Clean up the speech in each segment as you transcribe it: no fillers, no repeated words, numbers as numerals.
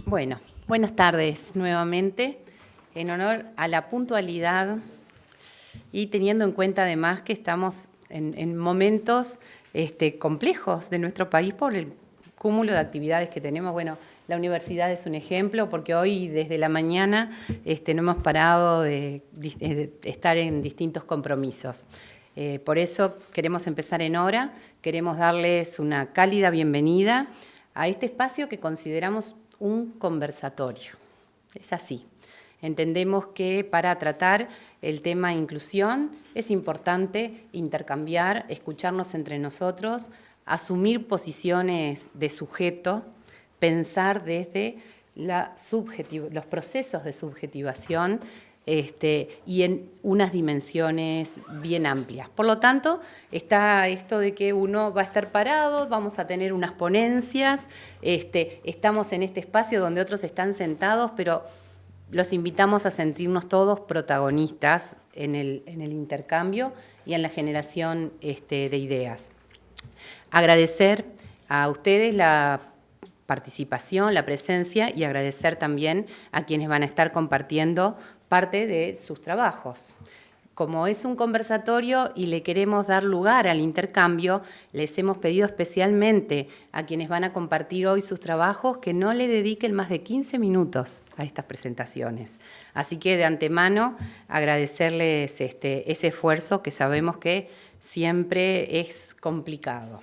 Bueno, buenas tardes nuevamente. En honor a la puntualidad y teniendo en cuenta además que estamos en momentos complejos de nuestro país por el cúmulo de actividades que tenemos. Bueno, la universidad es un ejemplo porque hoy desde la mañana no hemos parado de estar en distintos compromisos. Por eso queremos empezar en hora, queremos darles una cálida bienvenida a este espacio que consideramos un conversatorio. Es así. Entendemos que para tratar el tema inclusión es importante intercambiar, escucharnos entre nosotros, asumir posiciones de sujeto, pensar desde los procesos de subjetivación y en unas dimensiones bien amplias. Por lo tanto, está esto de que uno va a estar parado, vamos a tener unas ponencias, estamos en este espacio donde otros están sentados, pero los invitamos a sentirnos todos protagonistas en el intercambio y en la generación de ideas. Agradecer a ustedes la participación, la presencia y agradecer también a quienes van a estar compartiendo parte de sus trabajos. Como es un conversatorio y le queremos dar lugar al intercambio, les hemos pedido especialmente a quienes van a compartir hoy sus trabajos que no le dediquen más de 15 minutos a estas presentaciones. Así que de antemano agradecerles ese esfuerzo que sabemos que siempre es complicado.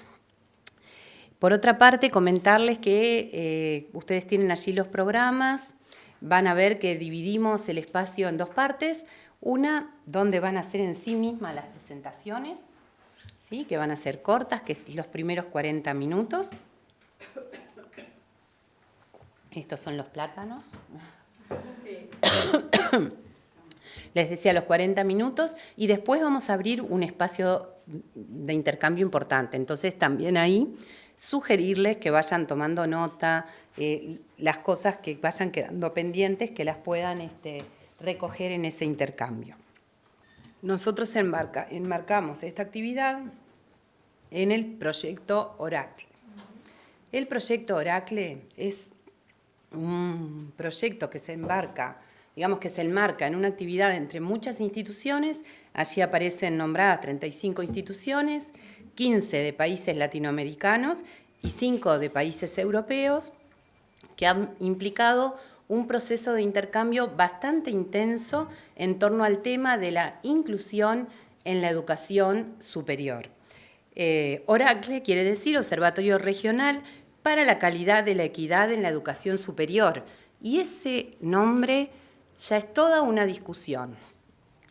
Por otra parte, comentarles que ustedes tienen allí los programas, van a ver que dividimos el espacio en dos partes. Una, donde van a ser en sí mismas las presentaciones, ¿sí? Que van a ser cortas, que es los primeros 40 minutos. Estos son los plátanos. Sí. Les decía los 40 minutos y después vamos a abrir un espacio de intercambio importante. Entonces también ahí sugerirles que vayan tomando nota, las cosas que vayan quedando pendientes, que las puedan recoger en ese intercambio. Nosotros enmarcamos esta actividad en el proyecto Oracle. El proyecto Oracle es un proyecto que se enmarca en una actividad entre muchas instituciones. Allí aparecen nombradas 35 instituciones, 15 de países latinoamericanos y 5 de países europeos, que han implicado un proceso de intercambio bastante intenso en torno al tema de la inclusión en la educación superior. Oracle quiere decir Observatorio Regional para la Calidad de la Equidad en la Educación Superior, y ese nombre ya es toda una discusión,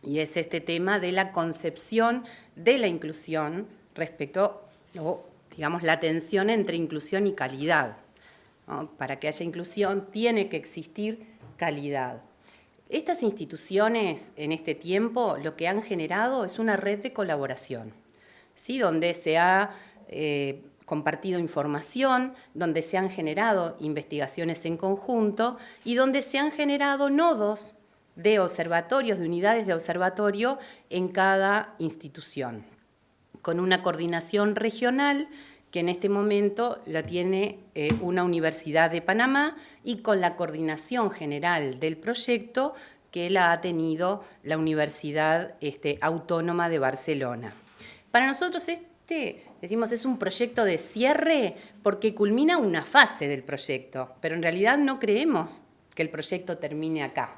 y es este tema de la concepción de la inclusión respecto, la tensión entre inclusión y calidad. ¿No? Para que haya inclusión tiene que existir calidad. Estas instituciones en este tiempo lo que han generado es una red de colaboración, ¿sí? Donde se ha compartido información, donde se han generado investigaciones en conjunto y donde se han generado nodos de observatorios, de unidades de observatorio en cada institución, con una coordinación regional que en este momento la tiene una Universidad de Panamá y con la coordinación general del proyecto que la ha tenido la Universidad Autónoma de Barcelona. Para nosotros decimos, es un proyecto de cierre porque culmina una fase del proyecto, pero en realidad no creemos que el proyecto termine acá.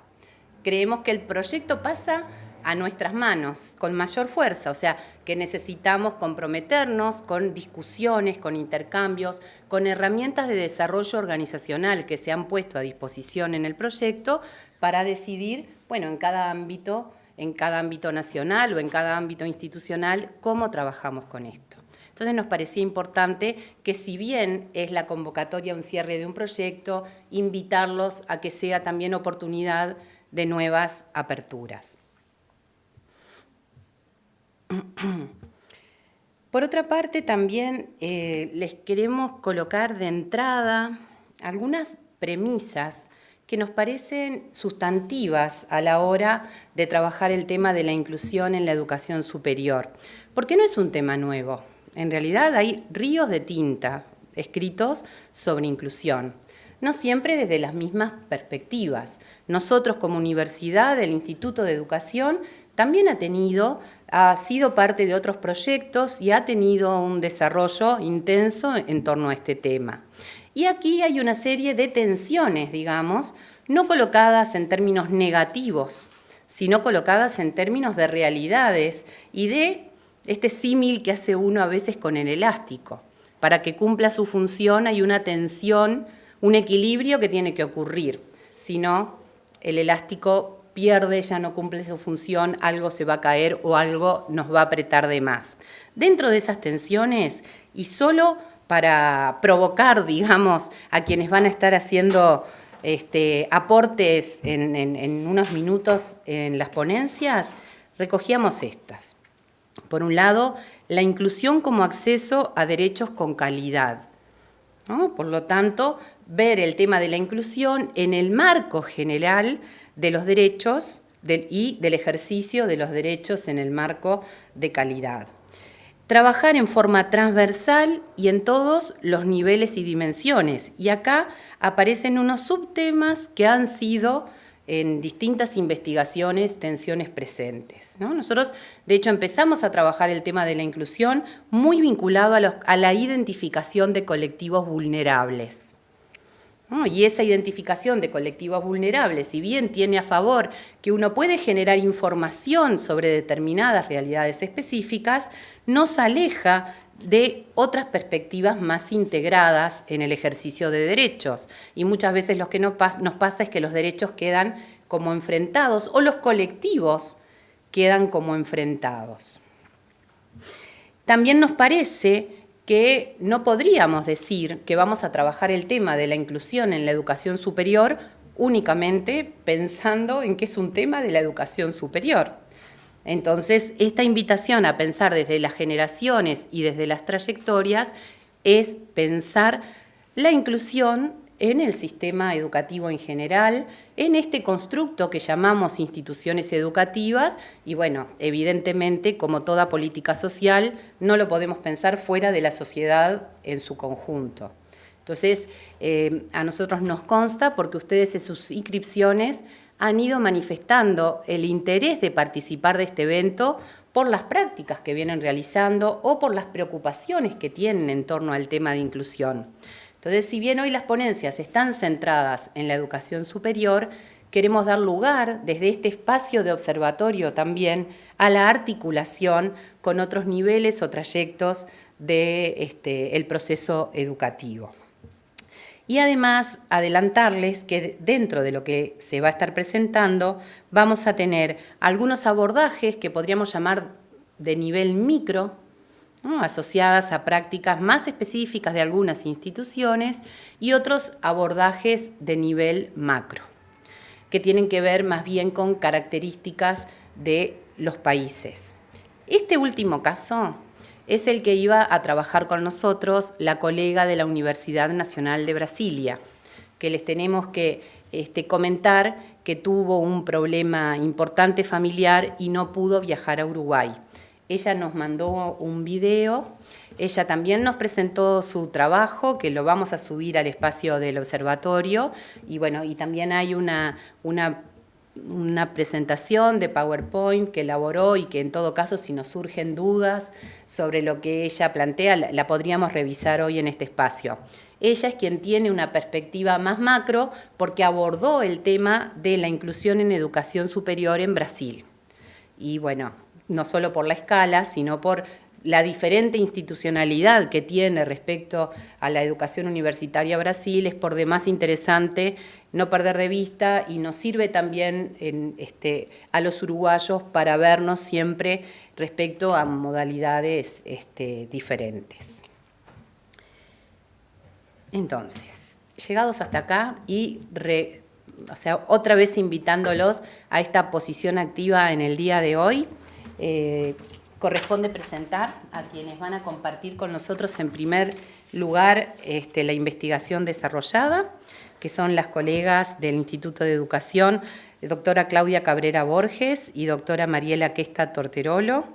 Creemos que el proyecto pasa a nuestras manos con mayor fuerza, o sea, que necesitamos comprometernos con discusiones, con intercambios, con herramientas de desarrollo organizacional que se han puesto a disposición en el proyecto para decidir, bueno, en cada ámbito nacional o en cada ámbito institucional, cómo trabajamos con esto. Entonces nos parecía importante que, si bien es la convocatoria un cierre de un proyecto, invitarlos a que sea también oportunidad de nuevas aperturas. Por otra parte, también les queremos colocar de entrada algunas premisas que nos parecen sustantivas a la hora de trabajar el tema de la inclusión en la educación superior, porque no es un tema nuevo. En realidad hay ríos de tinta escritos sobre inclusión. no siempre desde las mismas perspectivas. Nosotros como universidad, el Instituto de Educación, también ha sido parte de otros proyectos y ha tenido un desarrollo intenso en torno a este tema. Y aquí hay una serie de tensiones, digamos, no colocadas en términos negativos, sino colocadas en términos de realidades y de este símil que hace uno a veces con el elástico. Para que cumpla su función hay una tensión, un equilibrio que tiene que ocurrir. Si no, el elástico pierde, ya no cumple su función, algo se va a caer o algo nos va a apretar de más. Dentro de esas tensiones, y solo para provocar, digamos, a quienes van a estar haciendo aportes en unos minutos en las ponencias, recogíamos estas. Por un lado, la inclusión como acceso a derechos con calidad, ¿no? Por lo tanto, ver el tema de la inclusión en el marco general de los derechos y del ejercicio de los derechos en el marco de calidad. Trabajar en forma transversal y en todos los niveles y dimensiones. Y acá aparecen unos subtemas que han sido en distintas investigaciones tensiones presentes, ¿no? Nosotros, de hecho, empezamos a trabajar el tema de la inclusión muy vinculado a la identificación de colectivos vulnerables, ¿no? Y esa identificación de colectivos vulnerables, si bien tiene a favor que uno puede generar información sobre determinadas realidades específicas, nos aleja de otras perspectivas más integradas en el ejercicio de derechos. Y muchas veces lo que nos pasa es que los derechos quedan como enfrentados o los colectivos quedan como enfrentados. También nos parece que no podríamos decir que vamos a trabajar el tema de la inclusión en la educación superior únicamente pensando en que es un tema de la educación superior. Entonces, esta invitación a pensar desde las generaciones y desde las trayectorias es pensar la inclusión en el sistema educativo en general, en este constructo que llamamos instituciones educativas y, bueno, evidentemente, como toda política social, no lo podemos pensar fuera de la sociedad en su conjunto. Entonces, a nosotros nos consta porque ustedes en sus inscripciones han ido manifestando el interés de participar de este evento por las prácticas que vienen realizando o por las preocupaciones que tienen en torno al tema de inclusión. Entonces, si bien hoy las ponencias están centradas en la educación superior, queremos dar lugar desde este espacio de observatorio también a la articulación con otros niveles o trayectos del proceso educativo. Y además adelantarles que dentro de lo que se va a estar presentando vamos a tener algunos abordajes que podríamos llamar de nivel micro, ¿no? Asociadas a prácticas más específicas de algunas instituciones y otros abordajes de nivel macro, que tienen que ver más bien con características de los países. Este último caso es el que iba a trabajar con nosotros la colega de la Universidad Nacional de Brasilia, que les tenemos que comentar que tuvo un problema importante familiar y no pudo viajar a Uruguay. Ella nos mandó un video, ella también nos presentó su trabajo, que lo vamos a subir al espacio del observatorio, y bueno, y también hay una presentación de PowerPoint que elaboró y que en todo caso, si nos surgen dudas sobre lo que ella plantea, la podríamos revisar hoy en este espacio. Ella es quien tiene una perspectiva más macro porque abordó el tema de la inclusión en educación superior en Brasil. Y bueno, no solo por la escala, sino por la diferente institucionalidad que tiene respecto a la educación universitaria Brasil, es por demás interesante no perder de vista y nos sirve también a los uruguayos para vernos siempre respecto a modalidades diferentes. Entonces, llegados hasta acá y otra vez invitándolos a esta posición activa en el día de hoy, corresponde presentar a quienes van a compartir con nosotros en primer lugar la investigación desarrollada, que son las colegas del Instituto de Educación, doctora Claudia Cabrera Borges y doctora Mariela Questa Torterolo.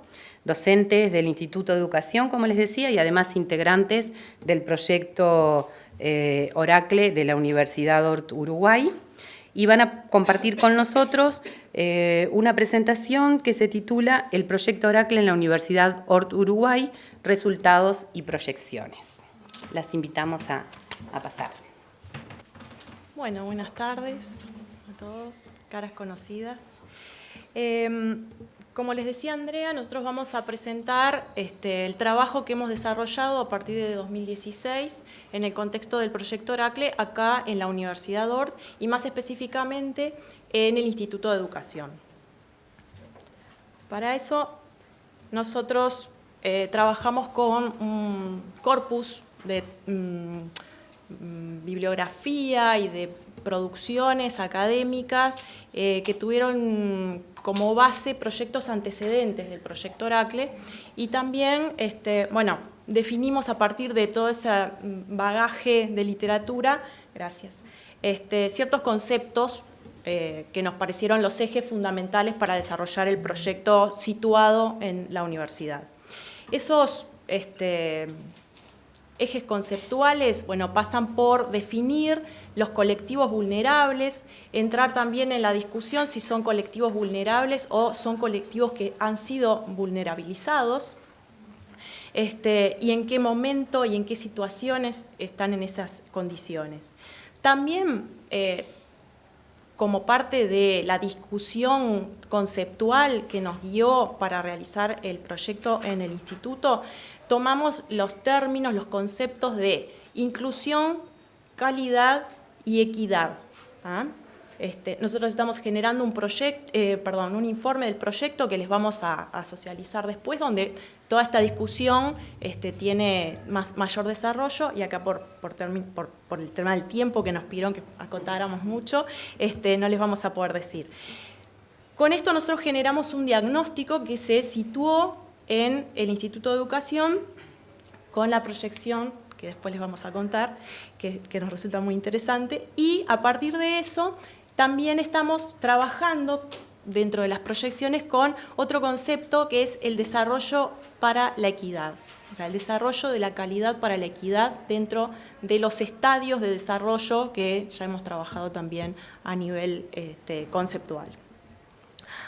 docentes del Instituto de Educación, como les decía, y además integrantes del proyecto Oracle de la Universidad Ort Uruguay. Y van a compartir con nosotros una presentación que se titula El proyecto Oracle en la Universidad Ort Uruguay, resultados y proyecciones. Las invitamos a pasar. Bueno, buenas tardes a todos, caras conocidas. Como les decía Andrea, nosotros vamos a presentar el trabajo que hemos desarrollado a partir de 2016 en el contexto del proyecto Oracle acá en la Universidad Ort y más específicamente en el Instituto de Educación. Para eso nosotros trabajamos con un corpus de bibliografía y de producciones académicas que tuvieron como base proyectos antecedentes del proyecto Oracle y también, definimos a partir de todo ese bagaje de literatura, ciertos conceptos que nos parecieron los ejes fundamentales para desarrollar el proyecto situado en la universidad. Esos ejes conceptuales, pasan por definir los colectivos vulnerables, entrar también en la discusión si son colectivos vulnerables o son colectivos que han sido vulnerabilizados, y en qué momento y en qué situaciones están en esas condiciones. También, como parte de la discusión conceptual que nos guió para realizar el proyecto en el instituto, tomamos los términos, los conceptos de inclusión, calidad y equidad. Nosotros estamos generando un informe del proyecto que les vamos a socializar después, donde toda esta discusión tiene mayor desarrollo, y acá por el tema del tiempo que nos pidieron que acotáramos mucho, no les vamos a poder decir. Con esto nosotros generamos un diagnóstico que se situó en el Instituto de Educación con la proyección que después les vamos a contar, que nos resulta muy interesante, y a partir de eso también estamos trabajando dentro de las proyecciones con otro concepto que es el desarrollo para la equidad, o sea, el desarrollo de la calidad para la equidad dentro de los estadios de desarrollo que ya hemos trabajado también a nivel conceptual.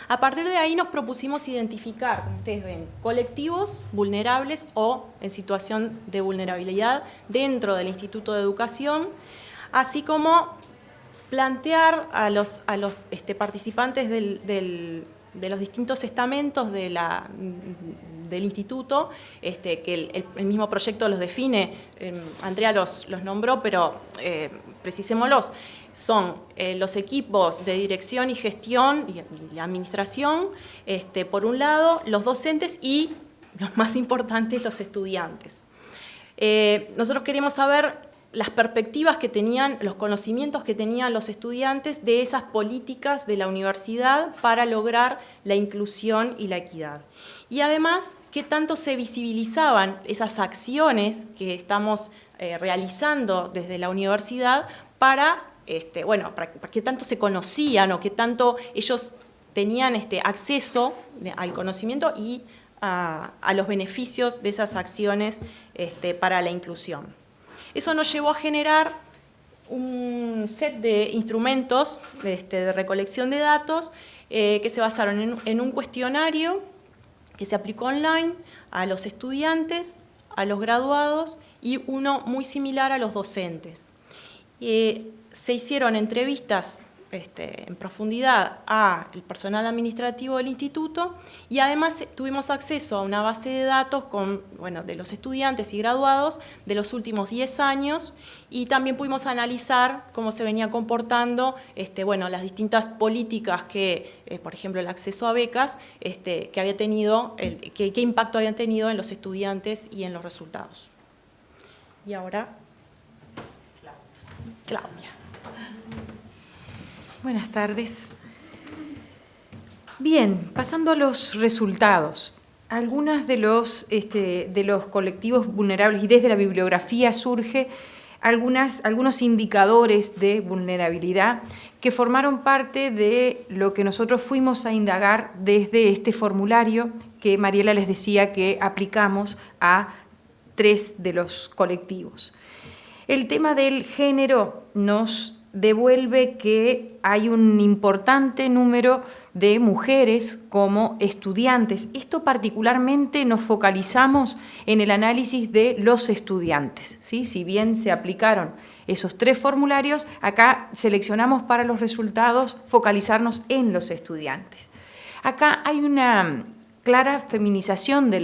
A partir de ahí nos propusimos identificar, como ustedes ven, colectivos vulnerables o en situación de vulnerabilidad dentro del Instituto de Educación, así como plantear a los participantes de los distintos estamentos del instituto, que el mismo proyecto los define, Andrea los nombró, pero precisémoslos. Son los equipos de dirección y gestión y administración, por un lado, los docentes y, los más importantes, los estudiantes. Nosotros queremos saber las perspectivas que tenían, los conocimientos que tenían los estudiantes de esas políticas de la universidad para lograr la inclusión y la equidad. Y además, qué tanto se visibilizaban esas acciones que estamos realizando desde la universidad para qué tanto se conocían o qué tanto ellos tenían acceso al conocimiento y a los beneficios de esas acciones para la inclusión. Eso nos llevó a generar un set de instrumentos de recolección de datos que se basaron en un cuestionario que se aplicó online a los estudiantes, a los graduados y uno muy similar a los docentes. Se hicieron entrevistas en profundidad al personal administrativo del instituto y además tuvimos acceso a una base de datos de los estudiantes y graduados de los últimos 10 años y también pudimos analizar cómo se venía comportando las distintas políticas que, por ejemplo, el acceso a becas, que había tenido, qué impacto habían tenido en los estudiantes y en los resultados. Y ahora, Claudia. Buenas tardes. Bien, pasando a los resultados. Algunos de los colectivos vulnerables, y desde la bibliografía surge algunos indicadores de vulnerabilidad que formaron parte de lo que nosotros fuimos a indagar desde este formulario que Mariela les decía que aplicamos a 3 de los colectivos. El tema del género nos devuelve que hay un importante número de mujeres como estudiantes. Esto particularmente nos focalizamos en el análisis de los estudiantes, ¿sí? Si bien se aplicaron esos 3 formularios, acá seleccionamos para los resultados focalizarnos en los estudiantes. Acá hay una clara feminización de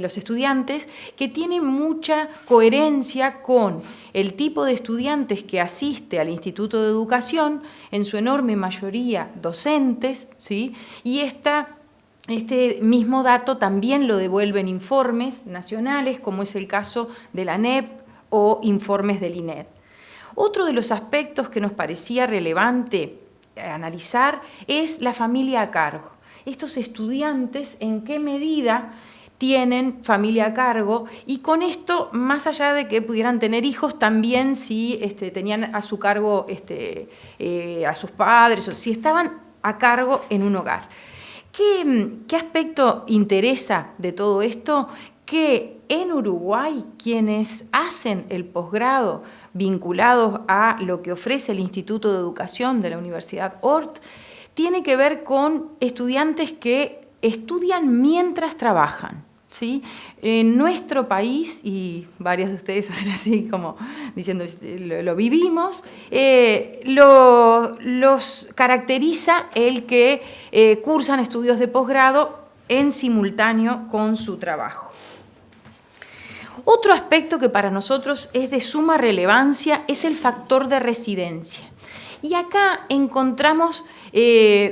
los estudiantes, que tiene mucha coherencia con el tipo de estudiantes que asiste al Instituto de Educación, en su enorme mayoría docentes, ¿sí? Y este mismo dato también lo devuelven informes nacionales, como es el caso de la ANEP o informes del INED. Otro de los aspectos que nos parecía relevante analizar es la familia a cargo. Estos estudiantes, ¿en qué medida tienen familia a cargo? Y con esto, más allá de que pudieran tener hijos, también si tenían a su cargo a sus padres, o si estaban a cargo en un hogar. ¿Qué aspecto interesa de todo esto? Que en Uruguay quienes hacen el posgrado vinculados a lo que ofrece el Instituto de Educación de la Universidad Hort, tiene que ver con estudiantes que estudian mientras trabajan, ¿sí? En nuestro país, y varios de ustedes hacen así como diciendo, lo vivimos, los caracteriza el que cursan estudios de posgrado en simultáneo con su trabajo. Otro aspecto que para nosotros es de suma relevancia es el factor de residencia. Y acá encontramos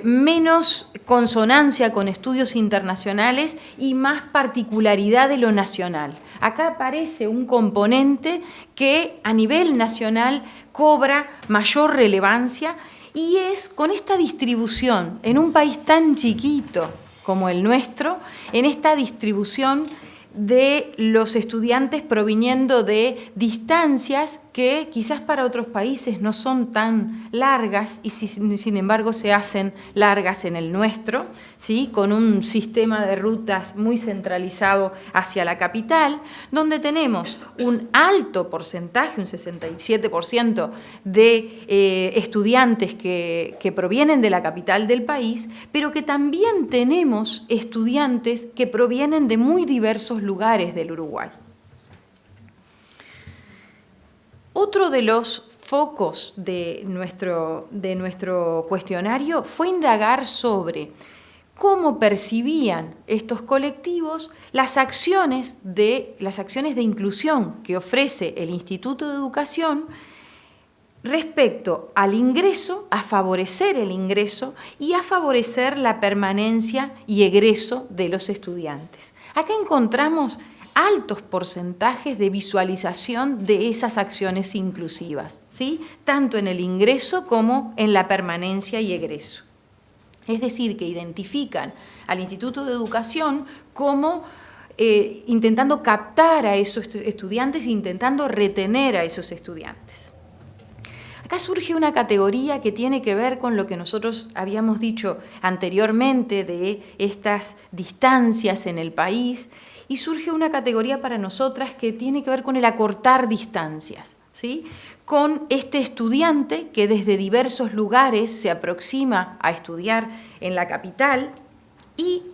menos consonancia con estudios internacionales y más particularidad de lo nacional. Acá aparece un componente que a nivel nacional cobra mayor relevancia y es con esta distribución en un país tan chiquito como el nuestro, en esta distribución de los estudiantes proviniendo de distancias que quizás para otros países no son tan largas y sin embargo se hacen largas en el nuestro, ¿sí? Con un sistema de rutas muy centralizado hacia la capital, donde tenemos un alto porcentaje, un 67% de estudiantes que provienen de la capital del país, pero que también tenemos estudiantes que provienen de muy diversos lugares del Uruguay. Otro de los focos de nuestro cuestionario fue indagar sobre cómo percibían estos colectivos las acciones de inclusión que ofrece el Instituto de Educación respecto al ingreso, a favorecer el ingreso y a favorecer la permanencia y egreso de los estudiantes. Acá encontramos altos porcentajes de visualización de esas acciones inclusivas, ¿sí? Tanto en el ingreso como en la permanencia y egreso. Es decir, que identifican al Instituto de Educación como intentando captar a esos estudiantes e intentando retener a esos estudiantes. Acá surge una categoría que tiene que ver con lo que nosotros habíamos dicho anteriormente de estas distancias en el país, y surge una categoría para nosotras que tiene que ver con el acortar distancias, ¿sí? Con este estudiante que desde diversos lugares se aproxima a estudiar en la capital. Y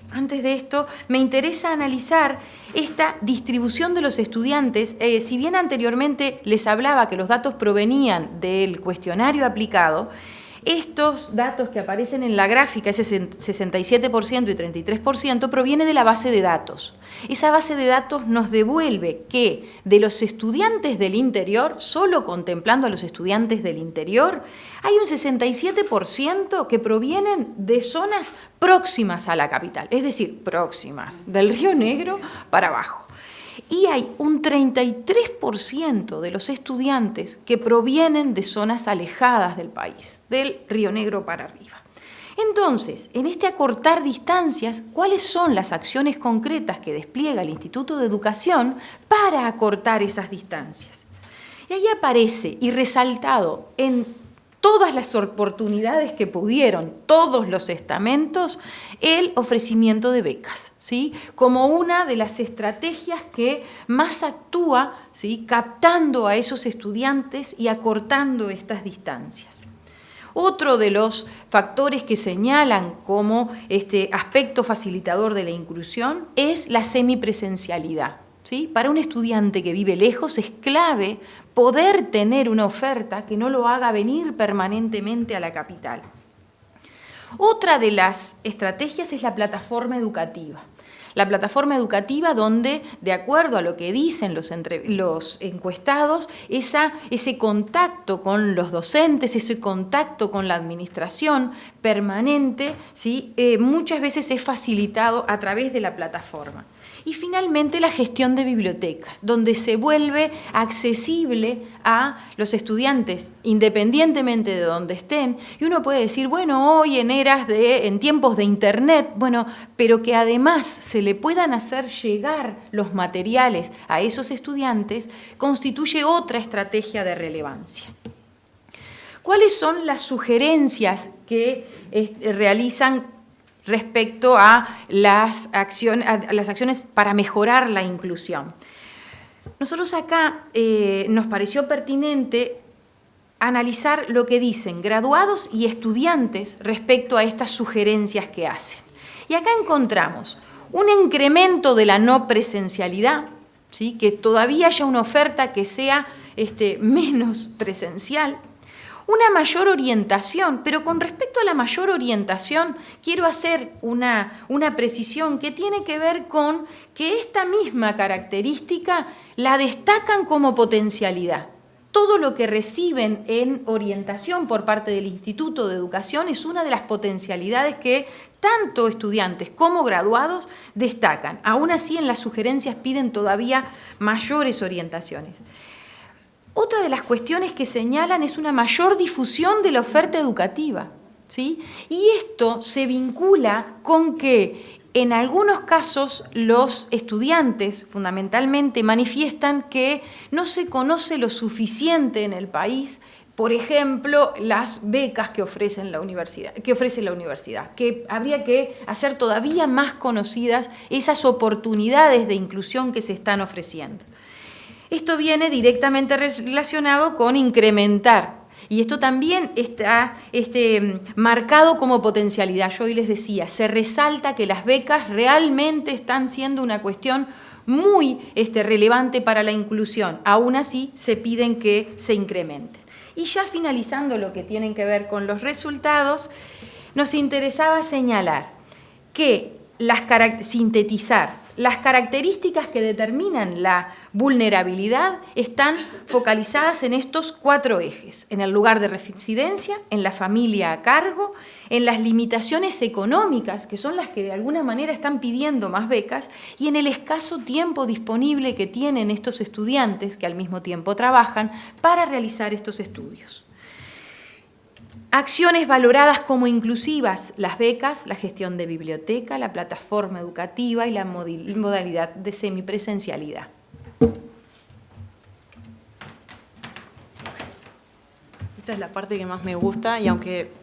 antes de esto me interesa analizar esta distribución de los estudiantes. Si bien anteriormente les hablaba que los datos provenían del cuestionario aplicado, estos datos que aparecen en la gráfica, ese 67% y 33%, proviene de la base de datos. Esa base de datos nos devuelve que de los estudiantes del interior, solo contemplando a los estudiantes del interior, hay un 67% que provienen de zonas próximas a la capital, es decir, próximas, del Río Negro para abajo. Y hay un 33% de los estudiantes que provienen de zonas alejadas del país, del Río Negro para arriba. Entonces, en este acortar distancias, ¿cuáles son las acciones concretas que despliega el Instituto de Educación para acortar esas distancias? Y ahí aparece, y resaltado en todas las oportunidades que pudieron, todos los estamentos, el ofrecimiento de becas, ¿sí? Como una de las estrategias que más actúa, ¿sí? Captando a esos estudiantes y acortando estas distancias. Otro de los factores que señalan como aspecto facilitador de la inclusión es la semipresencialidad, ¿sí? Para un estudiante que vive lejos es clave poder tener una oferta que no lo haga venir permanentemente a la capital. Otra de las estrategias es la plataforma educativa. La plataforma educativa donde, de acuerdo a lo que dicen los encuestados, ese contacto con los docentes, ese contacto con la administración permanente, ¿sí? Muchas veces es facilitado a través de la plataforma. Y finalmente la gestión de biblioteca, donde se vuelve accesible a los estudiantes independientemente de donde estén. Y uno puede decir, bueno, hoy en tiempos de internet, bueno, pero que además se le puedan hacer llegar los materiales a esos estudiantes, constituye otra estrategia de relevancia. ¿Cuáles son las sugerencias que realizan respecto a las acciones para mejorar la inclusión? Nosotros acá nos pareció pertinente analizar lo que dicen graduados y estudiantes respecto a estas sugerencias que hacen. Y acá encontramos un incremento de la no presencialidad, ¿sí? Que todavía haya una oferta que sea menos presencial, una mayor orientación, pero con respecto a la mayor orientación quiero hacer una precisión que tiene que ver con que esta misma característica la destacan como potencialidad. Todo lo que reciben en orientación por parte del Instituto de Educación es una de las potencialidades que tanto estudiantes como graduados destacan. Aún así, en las sugerencias piden todavía mayores orientaciones. Otra de las cuestiones que señalan es una mayor difusión de la oferta educativa, ¿sí? Y esto se vincula con que en algunos casos los estudiantes fundamentalmente manifiestan que no se conoce lo suficiente en el país, por ejemplo, las becas que ofrece la universidad, que habría que hacer todavía más conocidas esas oportunidades de inclusión que se están ofreciendo. Esto viene directamente relacionado con incrementar, y esto también está marcado como potencialidad. Yo hoy les decía, se resalta que las becas realmente están siendo una cuestión muy relevante para la inclusión. Aún así, se piden que se incrementen. Y ya finalizando lo que tienen que ver con los resultados, nos interesaba señalar que sintetizar las características que determinan la vulnerabilidad están focalizadas en estos 4 ejes: en el lugar de residencia, en la familia a cargo, en las limitaciones económicas, que son las que de alguna manera están pidiendo más becas, y en el escaso tiempo disponible que tienen estos estudiantes, que al mismo tiempo trabajan, para realizar estos estudios. Acciones valoradas como inclusivas: las becas, la gestión de biblioteca, la plataforma educativa y la modalidad de semipresencialidad. Esta es la parte que más me gusta, y aunque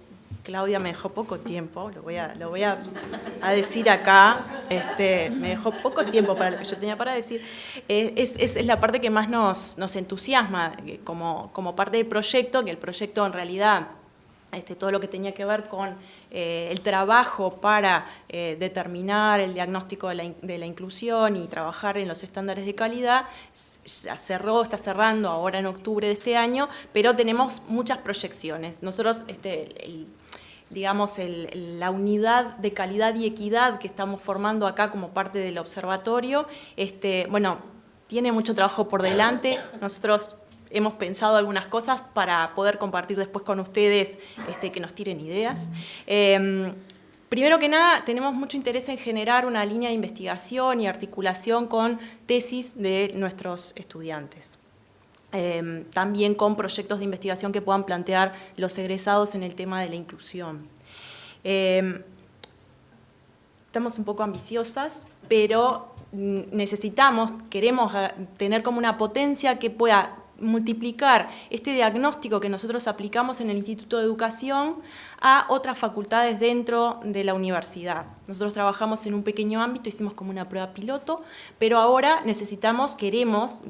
Claudia me dejó poco tiempo, lo voy a decir acá, me dejó poco tiempo para lo que yo tenía para decir, es la parte que más nos entusiasma como parte del proyecto, que el proyecto en realidad, todo lo que tenía que ver con el trabajo para determinar el diagnóstico de la inclusión y trabajar en los estándares de calidad, está cerrando ahora en octubre de este año, pero tenemos muchas proyecciones. Nosotros, la unidad de calidad y equidad que estamos formando acá como parte del observatorio, tiene mucho trabajo por delante. Nosotros hemos pensado algunas cosas para poder compartir después con ustedes, que nos tiren ideas. Primero que nada, tenemos mucho interés en generar una línea de investigación y articulación con tesis de nuestros estudiantes. También con proyectos de investigación que puedan plantear los egresados en el tema de la inclusión. Estamos un poco ambiciosas, pero queremos tener como una potencia que pueda multiplicar este diagnóstico que nosotros aplicamos en el Instituto de Educación a otras facultades dentro de la universidad. Nosotros trabajamos en un pequeño ámbito, hicimos como una prueba piloto, pero ahora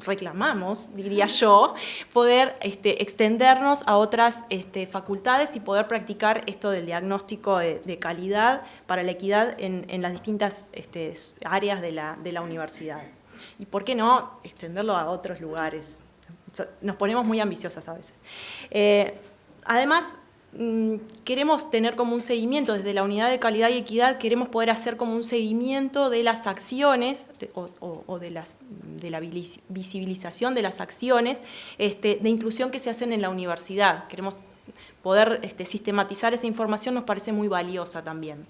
reclamamos, diría yo, poder extendernos a otras facultades y poder practicar esto del diagnóstico de calidad para la equidad en las distintas áreas de la universidad. Y por qué no extenderlo a otros lugares. Nos ponemos muy ambiciosas a veces. Además, queremos tener como un seguimiento desde la unidad de calidad y equidad, queremos poder hacer como un seguimiento de las acciones de la visibilización de las acciones de inclusión que se hacen en la universidad. Queremos poder sistematizar esa información, nos parece muy valiosa también.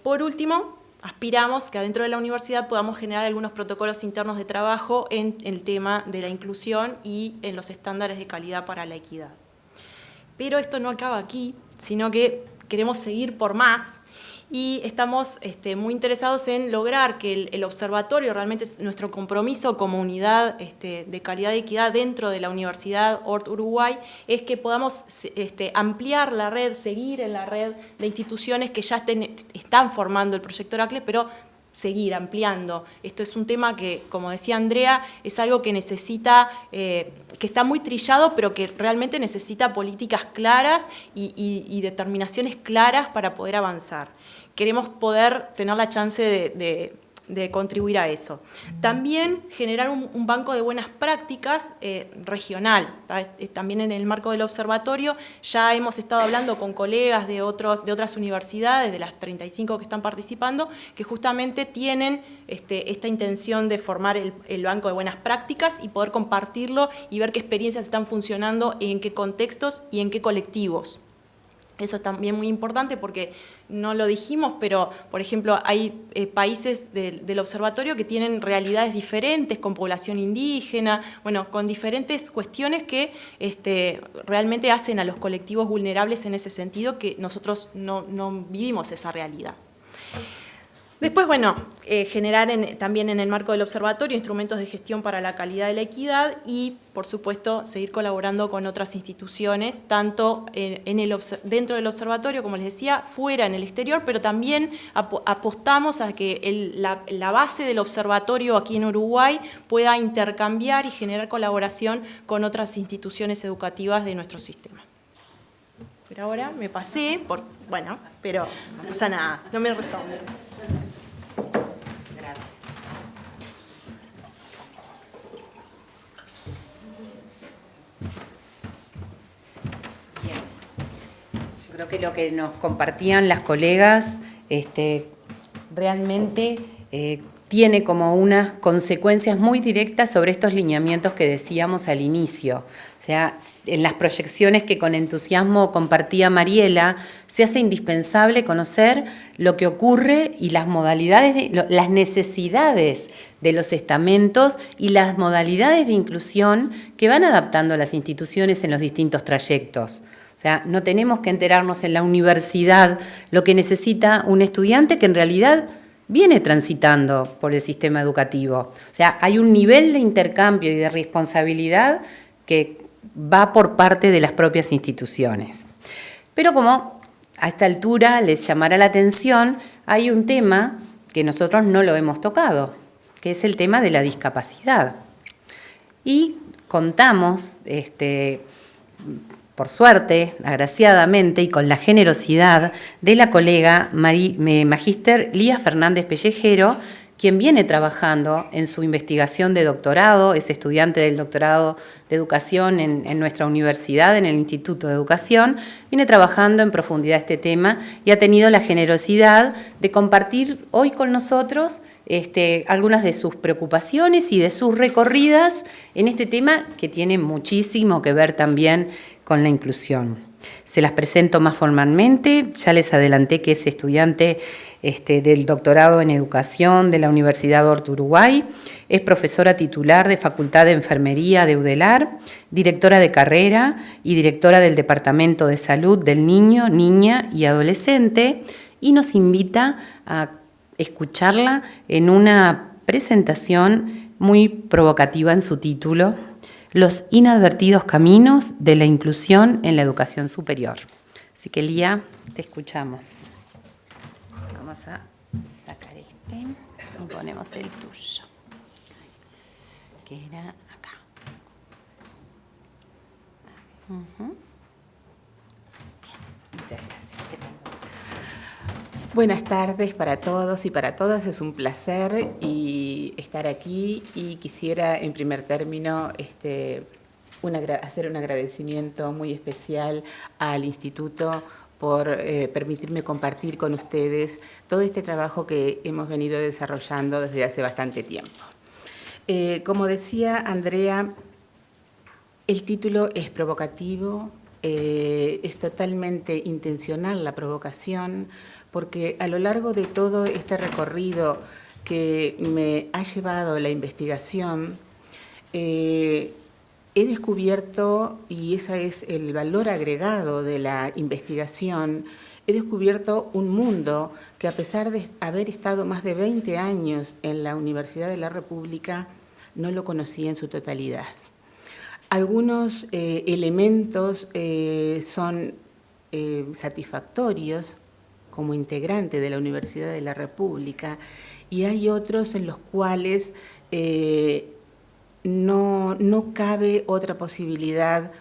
Por último, aspiramos que adentro de la universidad podamos generar algunos protocolos internos de trabajo en el tema de la inclusión y en los estándares de calidad para la equidad. Pero esto no acaba aquí, sino que queremos seguir por más y estamos muy interesados en lograr que el observatorio, realmente es nuestro compromiso como unidad de calidad y equidad dentro de la Universidad ORT Uruguay, es que podamos ampliar la red, seguir en la red de instituciones que ya están formando el proyecto Heracles, pero seguir ampliando. Esto es un tema que, como decía Andrea, es algo que necesita, que está muy trillado, pero que realmente necesita políticas claras y determinaciones claras para poder avanzar. Queremos poder tener la chance de contribuir a eso. También generar un banco de buenas prácticas regional. También en el marco del observatorio ya hemos estado hablando con colegas de otras universidades, de las 35 que están participando, que justamente tienen esta intención de formar el banco de buenas prácticas y poder compartirlo y ver qué experiencias están funcionando, en qué contextos y en qué colectivos. Eso es también muy importante porque no lo dijimos, pero, por ejemplo, hay países del observatorio que tienen realidades diferentes, con población indígena, bueno, con diferentes cuestiones que realmente hacen a los colectivos vulnerables en ese sentido, que nosotros no vivimos esa realidad. Después, bueno, generar también en el marco del observatorio instrumentos de gestión para la calidad y la equidad y, por supuesto, seguir colaborando con otras instituciones, tanto dentro del observatorio, como les decía, fuera, en el exterior, pero también apostamos a que la base del observatorio aquí en Uruguay pueda intercambiar y generar colaboración con otras instituciones educativas de nuestro sistema. Pero ahora me pasé, pero no pasa nada, no me resuelve. Gracias. Bien. Yo creo que lo que nos compartían las colegas realmente tiene como unas consecuencias muy directas sobre estos lineamientos que decíamos al inicio. O sea, en las proyecciones que con entusiasmo compartía Mariela, se hace indispensable conocer lo que ocurre y las modalidades, las necesidades de los estamentos y las modalidades de inclusión que van adaptando a las instituciones en los distintos trayectos. O sea, no tenemos que enterarnos en la universidad lo que necesita un estudiante que en realidad viene transitando por el sistema educativo. O sea, hay un nivel de intercambio y de responsabilidad que va por parte de las propias instituciones. Pero como a esta altura les llamará la atención, hay un tema que nosotros no lo hemos tocado, que es el tema de la discapacidad. Y contamos, por suerte, agraciadamente y con la generosidad de la colega magíster Lía Fernández Pellejero, quien viene trabajando en su investigación de doctorado, es estudiante del doctorado de educación en nuestra universidad, en el Instituto de Educación, viene trabajando en profundidad este tema y ha tenido la generosidad de compartir hoy con nosotros algunas de sus preocupaciones y de sus recorridas en este tema que tiene muchísimo que ver también con la inclusión. Se las presento más formalmente, ya les adelanté que es estudiante del doctorado en educación de la Universidad ORT Uruguay, es profesora titular de Facultad de Enfermería de UDELAR, directora de carrera y directora del Departamento de Salud del Niño, Niña y Adolescente, y nos invita a escucharla en una presentación muy provocativa en su título, los inadvertidos caminos de la inclusión en la educación superior. Así que, Lía, te escuchamos. Vamos a sacar este y ponemos el tuyo, que era acá. Bien, muchas gracias. Buenas tardes para todos y para todas. Es un placer estar aquí y quisiera en primer término hacer un agradecimiento muy especial al Instituto por permitirme compartir con ustedes todo este trabajo que hemos venido desarrollando desde hace bastante tiempo. Como decía Andrea, el título es provocativo, es totalmente intencional la provocación, porque a lo largo de todo este recorrido que me ha llevado la investigación, he descubierto, y ese es el valor agregado de la investigación, he descubierto un mundo que, a pesar de haber estado más de 20 años en la Universidad de la República, no lo conocía en su totalidad. Algunos elementos son satisfactorios como integrante de la Universidad de la República, y hay otros en los cuales no cabe otra posibilidad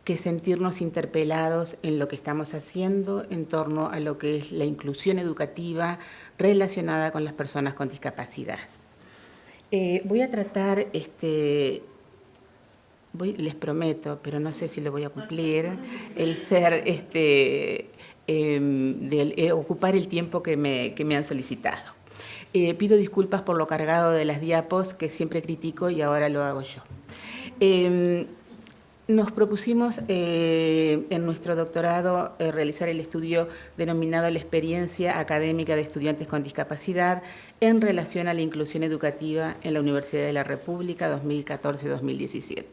que sentirnos interpelados en lo que estamos haciendo en torno a lo que es la inclusión educativa relacionada con las personas con discapacidad. Voy a tratar, les prometo, pero no sé si lo voy a cumplir, el ser, ocupar el tiempo que me han solicitado. Pido disculpas por lo cargado de las diapos, que siempre critico y ahora lo hago yo. Nos propusimos en nuestro doctorado realizar el estudio denominado La experiencia académica de estudiantes con discapacidad en relación a la inclusión educativa en la Universidad de la República 2014-2017.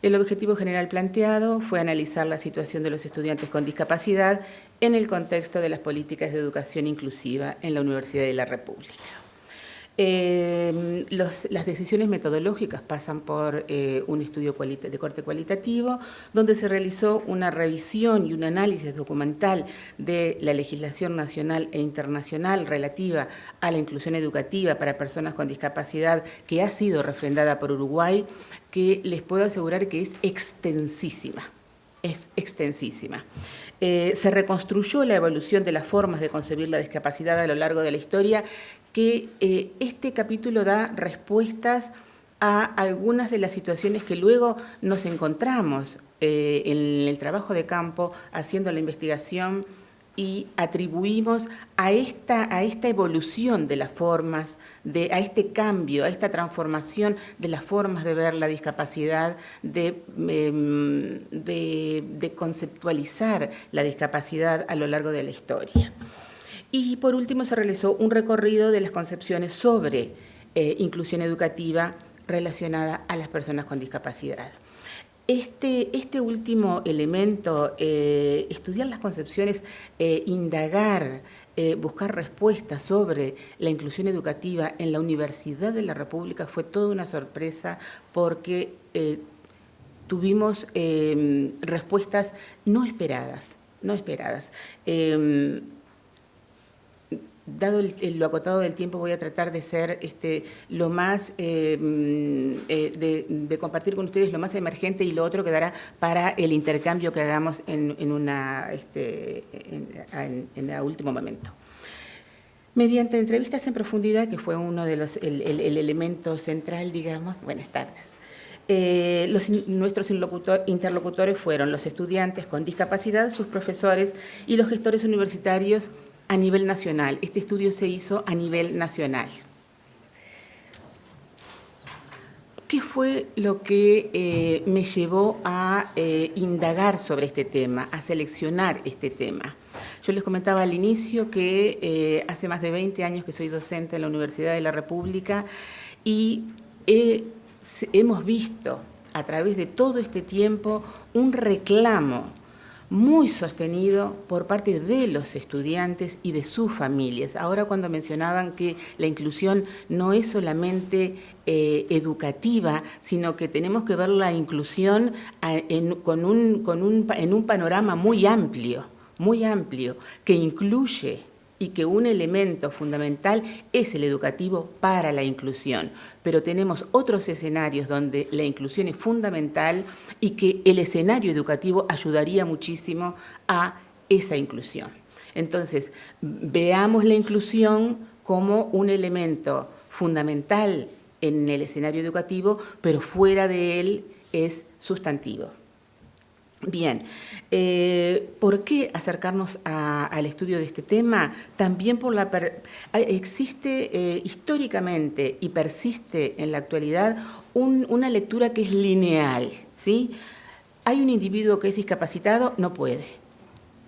El objetivo general planteado fue analizar la situación de los estudiantes con discapacidad en el contexto de las políticas de educación inclusiva en la Universidad de la República. Las decisiones metodológicas pasan por un estudio de corte cualitativo, donde se realizó una revisión y un análisis documental de la legislación nacional e internacional relativa a la inclusión educativa para personas con discapacidad, que ha sido refrendada por Uruguay, que les puedo asegurar que es extensísima. Es extensísima. Se reconstruyó la evolución de las formas de concebir la discapacidad a lo largo de la historia, que este capítulo da respuestas a algunas de las situaciones que luego nos encontramos en el trabajo de campo, haciendo la investigación, y atribuimos a esta evolución de las formas, a este cambio, a esta transformación de las formas de ver la discapacidad, de conceptualizar la discapacidad a lo largo de la historia. Y por último se realizó un recorrido de las concepciones sobre inclusión educativa relacionada a las personas con discapacidad. Este último elemento, estudiar las concepciones, indagar, buscar respuestas sobre la inclusión educativa en la Universidad de la República, fue toda una sorpresa, porque tuvimos respuestas no esperadas. Dado lo acotado del tiempo, voy a tratar de ser lo más, de compartir con ustedes lo más emergente, y lo otro quedará para el intercambio que hagamos en el último momento. Mediante entrevistas en profundidad, que fue uno de los el elemento central, digamos. Buenas tardes. Nuestros interlocutores fueron los estudiantes con discapacidad, sus profesores y los gestores universitarios a nivel nacional. Este estudio se hizo a nivel nacional. ¿Qué fue lo que me llevó a indagar sobre este tema, a seleccionar este tema? Yo les comentaba al inicio que hace más de 20 años que soy docente en la Universidad de la República, y hemos visto a través de todo este tiempo un reclamo muy sostenido por parte de los estudiantes y de sus familias. Ahora, cuando mencionaban que la inclusión no es solamente educativa, sino que tenemos que ver la inclusión en un panorama muy amplio, que incluye y que un elemento fundamental es el educativo para la inclusión. Pero tenemos otros escenarios donde la inclusión es fundamental y que el escenario educativo ayudaría muchísimo a esa inclusión. Entonces, veamos la inclusión como un elemento fundamental en el escenario educativo, pero fuera de él es sustantivo. Bien, ¿por qué acercarnos al estudio de este tema? También por existe históricamente y persiste en la actualidad una lectura que es lineal, ¿sí? Hay un individuo que es discapacitado, no puede,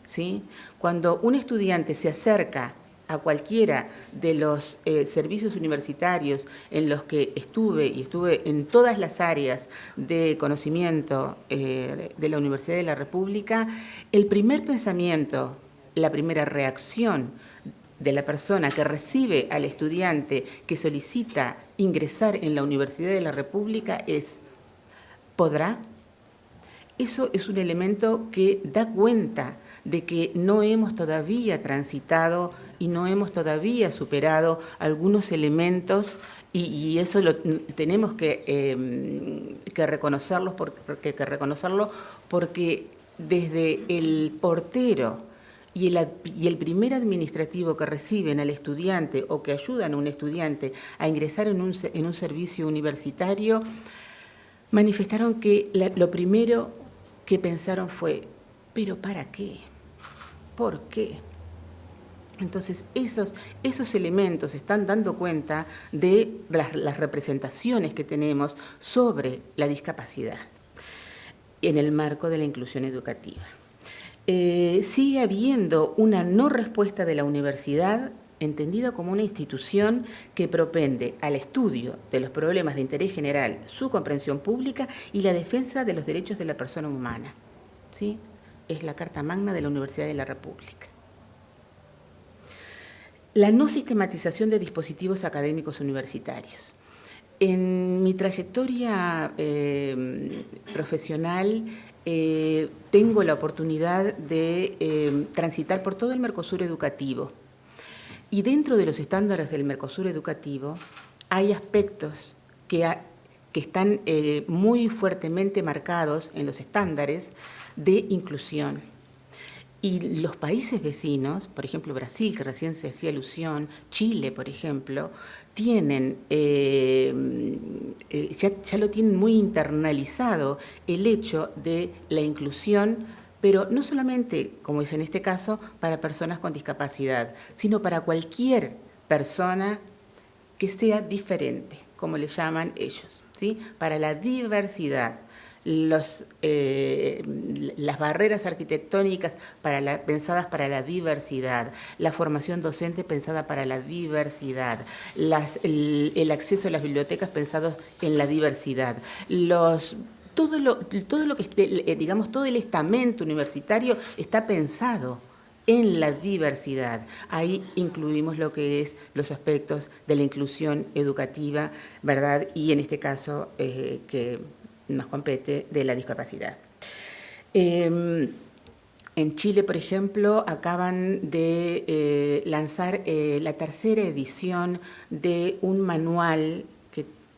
¿sí? Cuando un estudiante se acerca a cualquiera de los servicios universitarios en los que estuve en todas las áreas de conocimiento de la Universidad de la República, el primer pensamiento, la primera reacción de la persona que recibe al estudiante que solicita ingresar en la Universidad de la República es: ¿podrá? Eso es un elemento que da cuenta de que no hemos todavía transitado y no hemos todavía superado algunos elementos, y eso tenemos que reconocerlo porque desde el portero y el primer administrativo que reciben al estudiante o que ayudan a un estudiante a ingresar en un servicio universitario, manifestaron que lo primero que pensaron fue: ¿pero para qué? ¿Por qué? Entonces, esos elementos están dando cuenta de las representaciones que tenemos sobre la discapacidad en el marco de la inclusión educativa. Sigue habiendo una no respuesta de la universidad, entendida como una institución que propende al estudio de los problemas de interés general, su comprensión pública y la defensa de los derechos de la persona humana, ¿sí? Es la Carta Magna de la Universidad de la República. La no sistematización de dispositivos académicos universitarios. En mi trayectoria profesional tengo la oportunidad de transitar por todo el Mercosur educativo. Y dentro de los estándares del Mercosur educativo hay aspectos que están muy fuertemente marcados en los estándares de inclusión. Y los países vecinos, por ejemplo Brasil, que recién se hacía alusión, Chile, por ejemplo, tienen, ya lo tienen muy internalizado el hecho de la inclusión, pero no solamente, como es en este caso, para personas con discapacidad, sino para cualquier persona que sea diferente, como le llaman ellos, ¿sí? Para la diversidad. Las barreras arquitectónicas pensadas para la diversidad, la formación docente pensada para la diversidad, el acceso a las bibliotecas pensados en la diversidad, todo lo que, digamos, todo el estamento universitario está pensado en la diversidad. Ahí incluimos lo que es los aspectos de la inclusión educativa, ¿verdad? Y en este caso que nos compete, de la discapacidad. En Chile, por ejemplo, acaban de lanzar la tercera edición de un manual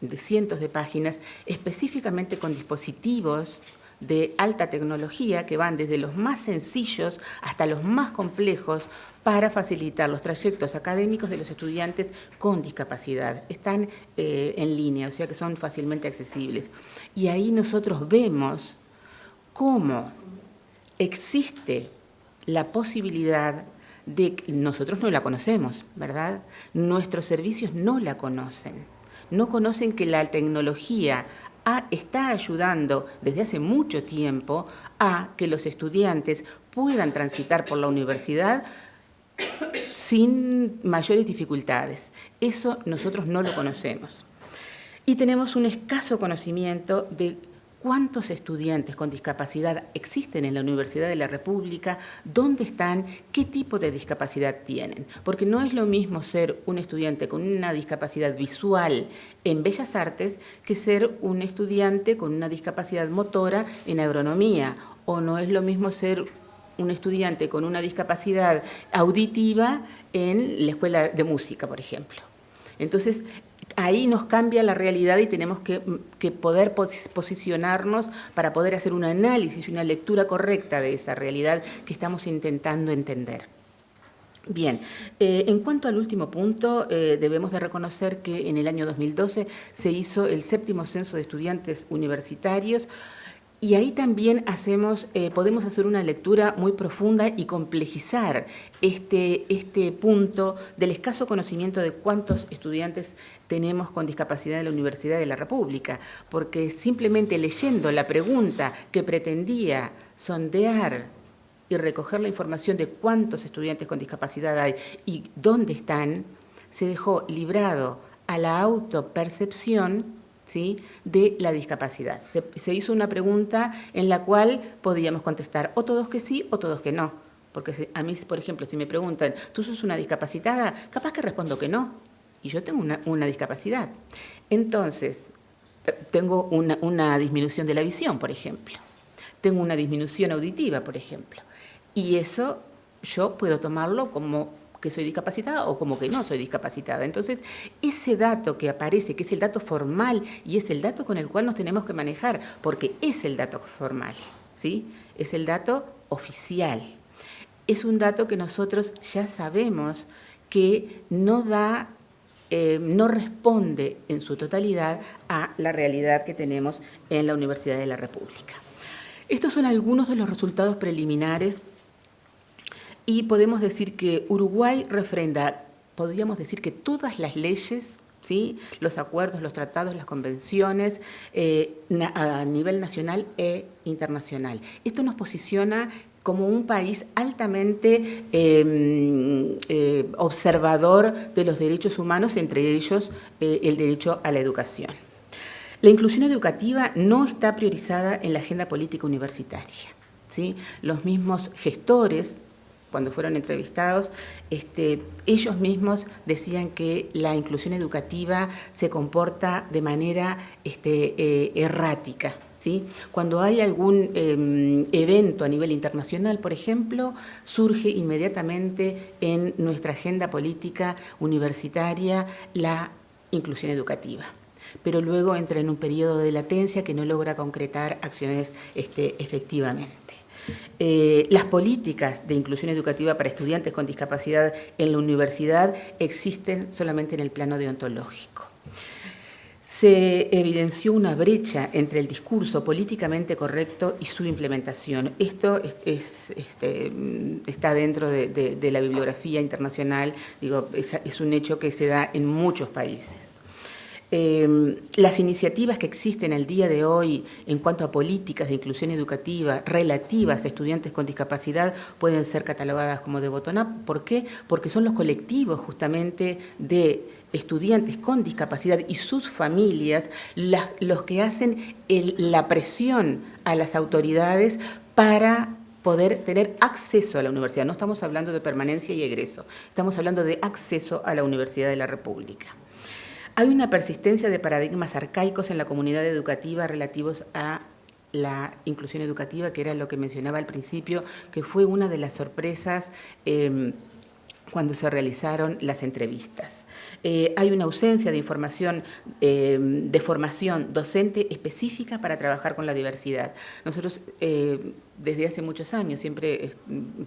de cientos de páginas, específicamente con dispositivos de alta tecnología que van desde los más sencillos hasta los más complejos para facilitar los trayectos académicos de los estudiantes con discapacidad. Están en línea, o sea que son fácilmente accesibles. Y ahí nosotros vemos cómo existe la posibilidad de que nosotros no la conocemos, ¿verdad? Nuestros servicios no la conocen. No conocen que la tecnología está ayudando desde hace mucho tiempo a que los estudiantes puedan transitar por la universidad sin mayores dificultades. Eso nosotros no lo conocemos. Y tenemos un escaso conocimiento de cuántos estudiantes con discapacidad existen en la Universidad de la República, dónde están, qué tipo de discapacidad tienen. Porque no es lo mismo ser un estudiante con una discapacidad visual en Bellas Artes que ser un estudiante con una discapacidad motora en agronomía, o no es lo mismo ser un estudiante con una discapacidad auditiva en la escuela de música, por ejemplo. Entonces, ahí nos cambia la realidad y tenemos que poder posicionarnos para poder hacer un análisis y una lectura correcta de esa realidad que estamos intentando entender. Bien, en cuanto al último punto, debemos de reconocer que en el año 2012 se hizo el 7º censo de estudiantes universitarios. Y ahí también podemos hacer una lectura muy profunda y complejizar este punto del escaso conocimiento de cuántos estudiantes tenemos con discapacidad en la Universidad de la República, porque simplemente leyendo la pregunta que pretendía sondear y recoger la información de cuántos estudiantes con discapacidad hay y dónde están, se dejó librado a la autopercepción, ¿sí?, de la discapacidad. Se hizo una pregunta en la cual podíamos contestar o todos que sí o todos que no. Porque a mí, por ejemplo, si me preguntan, ¿tú sos una discapacitada? Capaz que respondo que no. Y yo tengo una discapacidad. Entonces, tengo una disminución de la visión, por ejemplo. Tengo una disminución auditiva, por ejemplo. Y eso yo puedo tomarlo como que soy discapacitada o como que no soy discapacitada. Entonces, ese dato que aparece, que es el dato formal y es el dato con el cual nos tenemos que manejar, porque es el dato formal, ¿sí? Es el dato oficial. Es un dato que nosotros ya sabemos que no responde en su totalidad a la realidad que tenemos en la Universidad de la República. Estos son algunos de los resultados preliminares. Y podemos decir que Uruguay refrenda, podríamos decir que todas las leyes, ¿sí?, los acuerdos, los tratados, las convenciones a nivel nacional e internacional. Esto nos posiciona como un país altamente observador de los derechos humanos, entre ellos el derecho a la educación. La inclusión educativa no está priorizada en la agenda política universitaria, ¿sí? Los mismos gestores, cuando fueron entrevistados, ellos mismos decían que la inclusión educativa se comporta de manera errática, ¿sí? Cuando hay algún evento a nivel internacional, por ejemplo, surge inmediatamente en nuestra agenda política universitaria la inclusión educativa, pero luego entra en un periodo de latencia que no logra concretar acciones efectivamente. Las políticas de inclusión educativa para estudiantes con discapacidad en la universidad existen solamente en el plano deontológico. Se evidenció una brecha entre el discurso políticamente correcto y su implementación. Esto está dentro de la bibliografía internacional, digo, es un hecho que se da en muchos países. Las iniciativas que existen al día de hoy en cuanto a políticas de inclusión educativa relativas a estudiantes con discapacidad pueden ser catalogadas como de bottom-up. ¿Por qué? Porque son los colectivos justamente de estudiantes con discapacidad y sus familias los que hacen la presión a las autoridades para poder tener acceso a la universidad. No estamos hablando de permanencia y egreso, estamos hablando de acceso a la Universidad de la República. Hay una persistencia de paradigmas arcaicos en la comunidad educativa relativos a la inclusión educativa, que era lo que mencionaba al principio, que fue una de las sorpresas cuando se realizaron las entrevistas. Hay una ausencia de información, de formación docente específica para trabajar con la diversidad. Nosotros desde hace muchos años siempre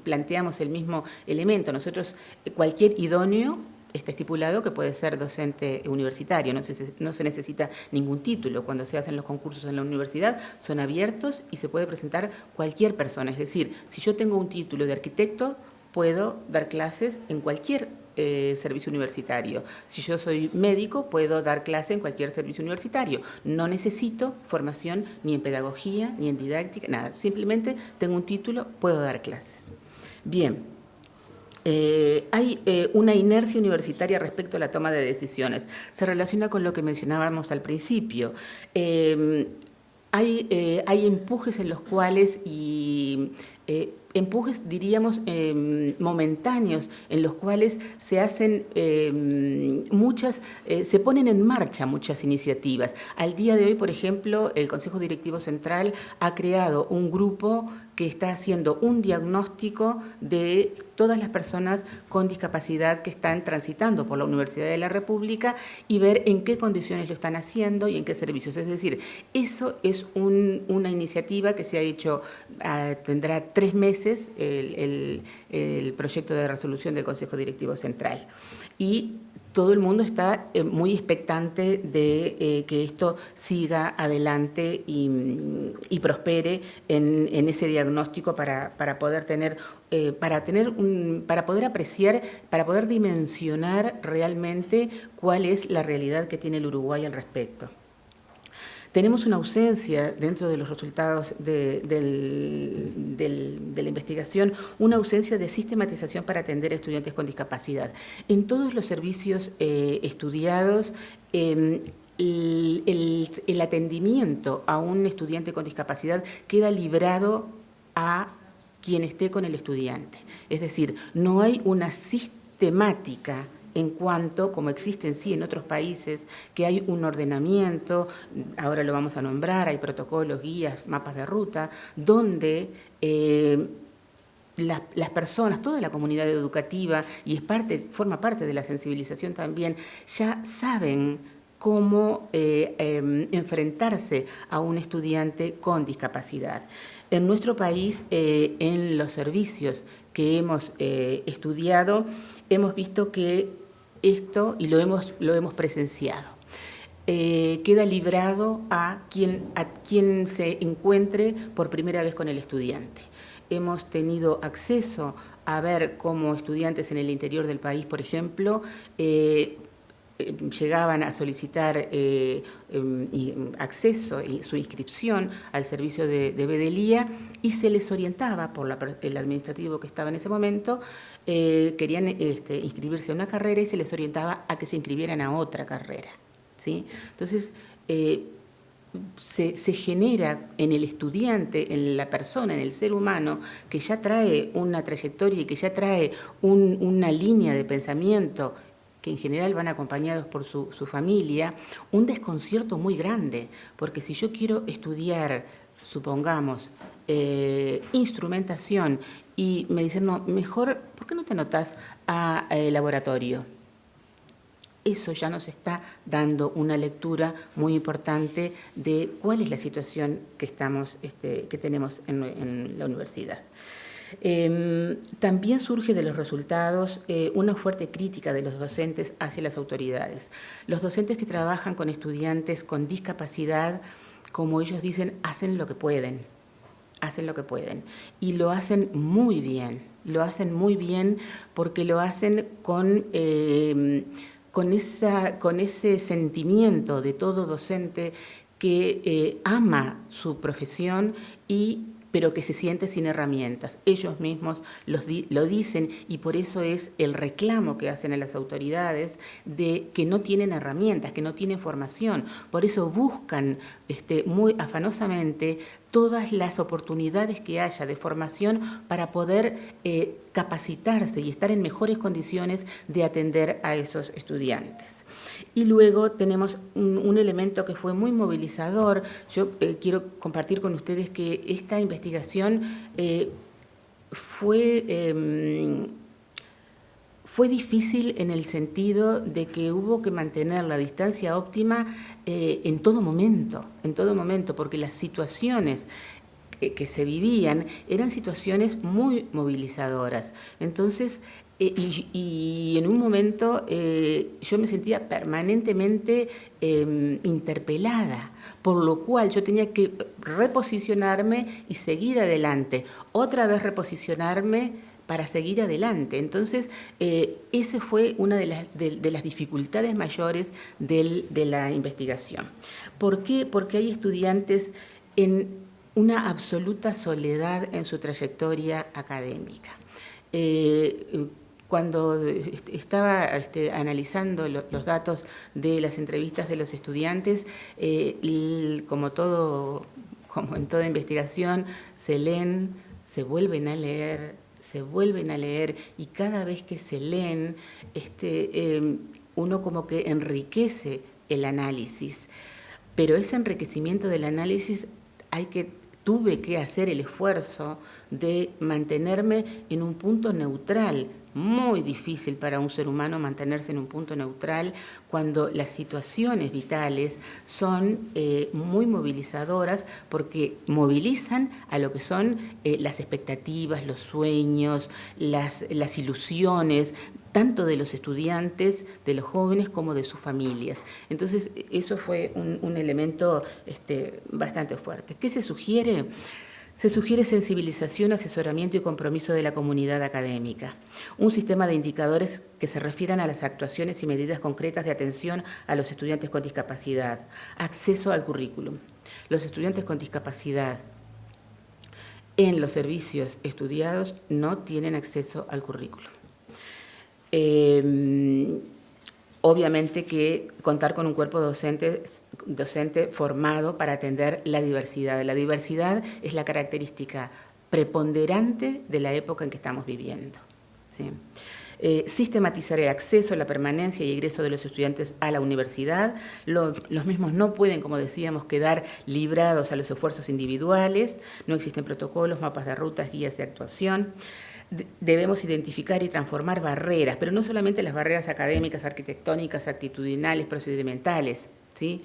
planteamos el mismo elemento. Nosotros, cualquier idóneo, está estipulado que puede ser docente universitario, no se necesita ningún título. Cuando se hacen los concursos en la universidad son abiertos y se puede presentar cualquier persona. Es decir, si yo tengo un título de arquitecto, puedo dar clases en cualquier servicio universitario. Si yo soy médico, puedo dar clase en cualquier servicio universitario. No necesito formación ni en pedagogía, ni en didáctica, nada. Simplemente tengo un título, puedo dar clases. Bien. Hay una inercia universitaria respecto a la toma de decisiones. Se relaciona con lo que mencionábamos al principio. hay empujes en los cuales empujes, diríamos, momentáneos, en los cuales se hacen se ponen en marcha muchas iniciativas. Al día de hoy, por ejemplo, el Consejo Directivo Central ha creado un grupo que está haciendo un diagnóstico de todas las personas con discapacidad que están transitando por la Universidad de la República y ver en qué condiciones lo están haciendo y en qué servicios. Es decir, eso es una iniciativa que se ha hecho, tendrá 3 meses el proyecto de resolución del Consejo Directivo Central. Y todo el mundo está muy expectante de que esto siga adelante y prospere en ese diagnóstico para poder tener, para poder apreciar, para poder dimensionar realmente cuál es la realidad que tiene el Uruguay al respecto. Tenemos una ausencia dentro de los resultados de la investigación, una ausencia de sistematización para atender a estudiantes con discapacidad. En todos los servicios estudiados, el atendimiento a un estudiante con discapacidad queda librado a quien esté con el estudiante. Es decir, no hay una sistemática en cuanto, como existe en sí en otros países, que hay un ordenamiento, ahora lo vamos a nombrar, hay protocolos, guías, mapas de ruta, donde las personas, toda la comunidad educativa, y forma parte de la sensibilización también, ya saben cómo enfrentarse a un estudiante con discapacidad. En nuestro país, en los servicios que hemos estudiado, hemos visto que esto, y lo hemos presenciado, queda librado a quien se encuentre por primera vez con el estudiante. Hemos tenido acceso a ver cómo estudiantes en el interior del país, por ejemplo, llegaban a solicitar acceso y su inscripción al servicio de Bedelía y se les orientaba por el administrativo que estaba en ese momento, querían inscribirse a una carrera y se les orientaba a que se inscribieran a otra carrera, ¿sí? Entonces, se genera en el estudiante, en la persona, en el ser humano, que ya trae una trayectoria y que ya trae una línea de pensamiento que en general van acompañados por su familia, un desconcierto muy grande, porque si yo quiero estudiar, supongamos, instrumentación, y me dicen, no, mejor, ¿por qué no te anotás a laboratorio? Eso ya nos está dando una lectura muy importante de cuál es la situación que tenemos en la universidad. También surge de los resultados una fuerte crítica de los docentes hacia las autoridades. Los docentes que trabajan con estudiantes con discapacidad, como ellos dicen, hacen lo que pueden, y lo hacen muy bien, porque lo hacen con ese sentimiento de todo docente que ama su profesión pero que se siente sin herramientas. Ellos mismos lo dicen y por eso es el reclamo que hacen a las autoridades de que no tienen herramientas, que no tienen formación. Por eso buscan muy afanosamente todas las oportunidades que haya de formación para poder capacitarse y estar en mejores condiciones de atender a esos estudiantes. Y luego tenemos un elemento que fue muy movilizador. Yo quiero compartir con ustedes que esta investigación fue difícil en el sentido de que hubo que mantener la distancia óptima en todo momento, porque las situaciones que se vivían eran situaciones muy movilizadoras. Entonces, y en un momento yo me sentía permanentemente interpelada, por lo cual yo tenía que reposicionarme y seguir adelante, otra vez reposicionarme para seguir adelante. Entonces, esa fue una de las dificultades mayores de la investigación. ¿Por qué? Porque hay estudiantes en una absoluta soledad en su trayectoria académica. Cuando estaba analizando los datos de las entrevistas de los estudiantes, como todo como en toda investigación, se leen, se vuelven a leer, y cada vez que se leen, uno como que enriquece el análisis. Pero ese enriquecimiento del análisis tuve que hacer el esfuerzo de mantenerme en un punto neutral. Muy difícil para un ser humano mantenerse en un punto neutral cuando las situaciones vitales son muy movilizadoras, porque movilizan a lo que son las expectativas, los sueños, las ilusiones, tanto de los estudiantes, de los jóvenes, como de sus familias. Entonces, eso fue un elemento bastante fuerte. ¿Qué se sugiere? Se sugiere sensibilización, asesoramiento y compromiso de la comunidad académica. Un sistema de indicadores que se refieran a las actuaciones y medidas concretas de atención a los estudiantes con discapacidad. Acceso al currículum. Los estudiantes con discapacidad en los servicios estudiados no tienen acceso al currículum. Obviamente que contar con un cuerpo docente formado para atender la diversidad. La diversidad es la característica preponderante de la época en que estamos viviendo, ¿sí? Sistematizar el acceso, la permanencia y egreso de los estudiantes a la universidad. Los mismos no pueden, como decíamos, quedar librados a los esfuerzos individuales. No existen protocolos, mapas de rutas, guías de actuación. Debemos identificar y transformar barreras, pero no solamente las barreras académicas, arquitectónicas, actitudinales, procedimentales, ¿sí?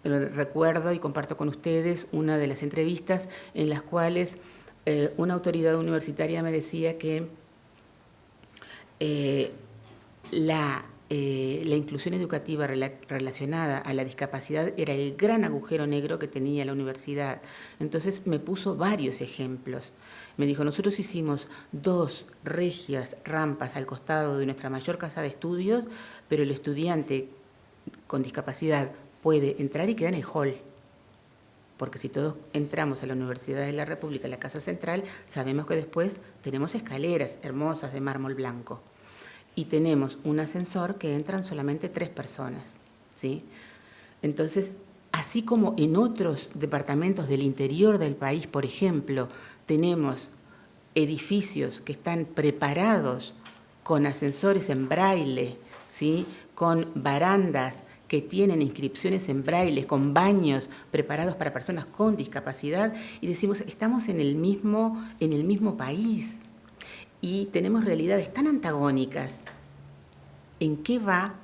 Recuerdo y comparto con ustedes una de las entrevistas en las cuales una autoridad universitaria me decía que la inclusión educativa relacionada a la discapacidad era el gran agujero negro que tenía la universidad. Entonces me puso varios ejemplos. Me dijo, nosotros hicimos 2 regias rampas al costado de nuestra mayor casa de estudios, pero el estudiante con discapacidad puede entrar y queda en el hall. Porque si todos entramos a la Universidad de la República, en la Casa Central, sabemos que después tenemos escaleras hermosas de mármol blanco. Y tenemos un ascensor que entran solamente 3 personas, ¿sí? Entonces, así como en otros departamentos del interior del país, por ejemplo, tenemos edificios que están preparados con ascensores en braille, ¿sí? Con barandas que tienen inscripciones en braille, con baños preparados para personas con discapacidad, y decimos, estamos en el mismo país y tenemos realidades tan antagónicas. ¿En qué va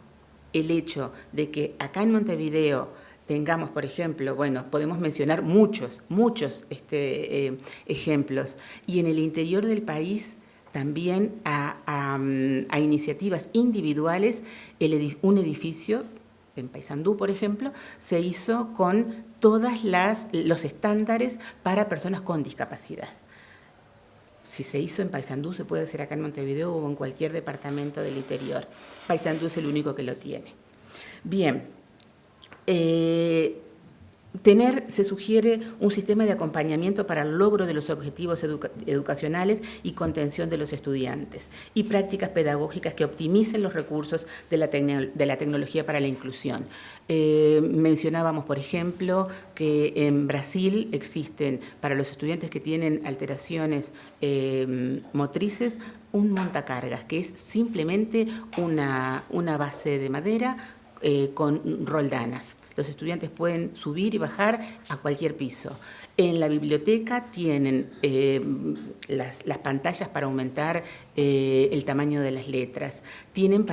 el hecho de que acá en Montevideo tengamos, por ejemplo, bueno, podemos mencionar muchos ejemplos, y en el interior del país también a iniciativas individuales, un edificio en Paysandú, por ejemplo, se hizo con todos los estándares para personas con discapacidad. Si se hizo en Paysandú, se puede hacer acá en Montevideo o en cualquier departamento del interior. Paysandú es el único que lo tiene. Bien, se sugiere un sistema de acompañamiento para el logro de los objetivos educacionales y contención de los estudiantes, y prácticas pedagógicas que optimicen los recursos de la tecnología para la inclusión. Mencionábamos, por ejemplo, que en Brasil existen, para los estudiantes que tienen alteraciones motrices, un montacargas, que es simplemente una base de madera con roldanas. Los estudiantes pueden subir y bajar a cualquier piso. En la biblioteca tienen las pantallas para aumentar el tamaño de las letras. Tienen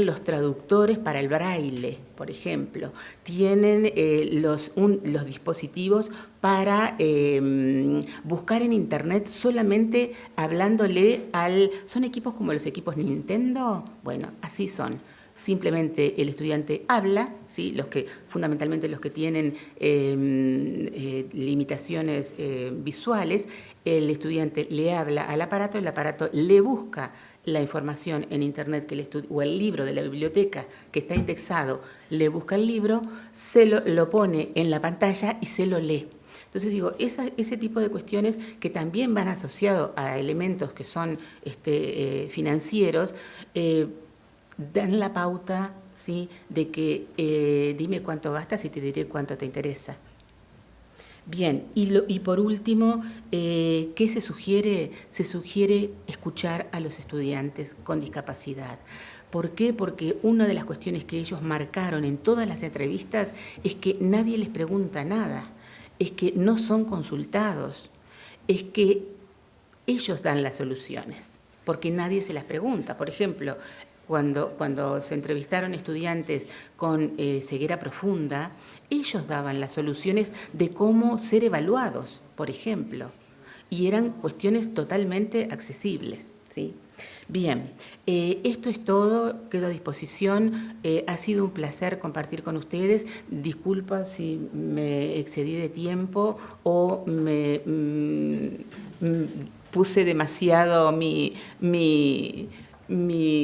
los traductores para el braille, por ejemplo. Tienen los dispositivos para buscar en internet solamente hablándole ¿Son equipos como los equipos Nintendo? Bueno, así son. Simplemente el estudiante habla, ¿sí? Fundamentalmente los que tienen limitaciones visuales, el estudiante le habla al aparato, el aparato le busca la información en internet o el libro de la biblioteca que está indexado, le busca el libro, lo pone en la pantalla y se lo lee. Entonces digo, ese tipo de cuestiones que también van asociados a elementos que son financieros, dan la pauta, ¿sí? De que dime cuánto gastas y te diré cuánto te interesa. Bien, y por último, ¿qué se sugiere? Se sugiere escuchar a los estudiantes con discapacidad. ¿Por qué? Porque una de las cuestiones que ellos marcaron en todas las entrevistas es que nadie les pregunta nada, es que no son consultados, es que ellos dan las soluciones, porque nadie se las pregunta. Por ejemplo, cuando se entrevistaron estudiantes con ceguera profunda, ellos daban las soluciones de cómo ser evaluados, por ejemplo, y eran cuestiones totalmente accesibles, ¿sí? Bien, esto es todo, quedo a disposición. Ha sido un placer compartir con ustedes. Disculpa si me excedí de tiempo o me puse demasiado mi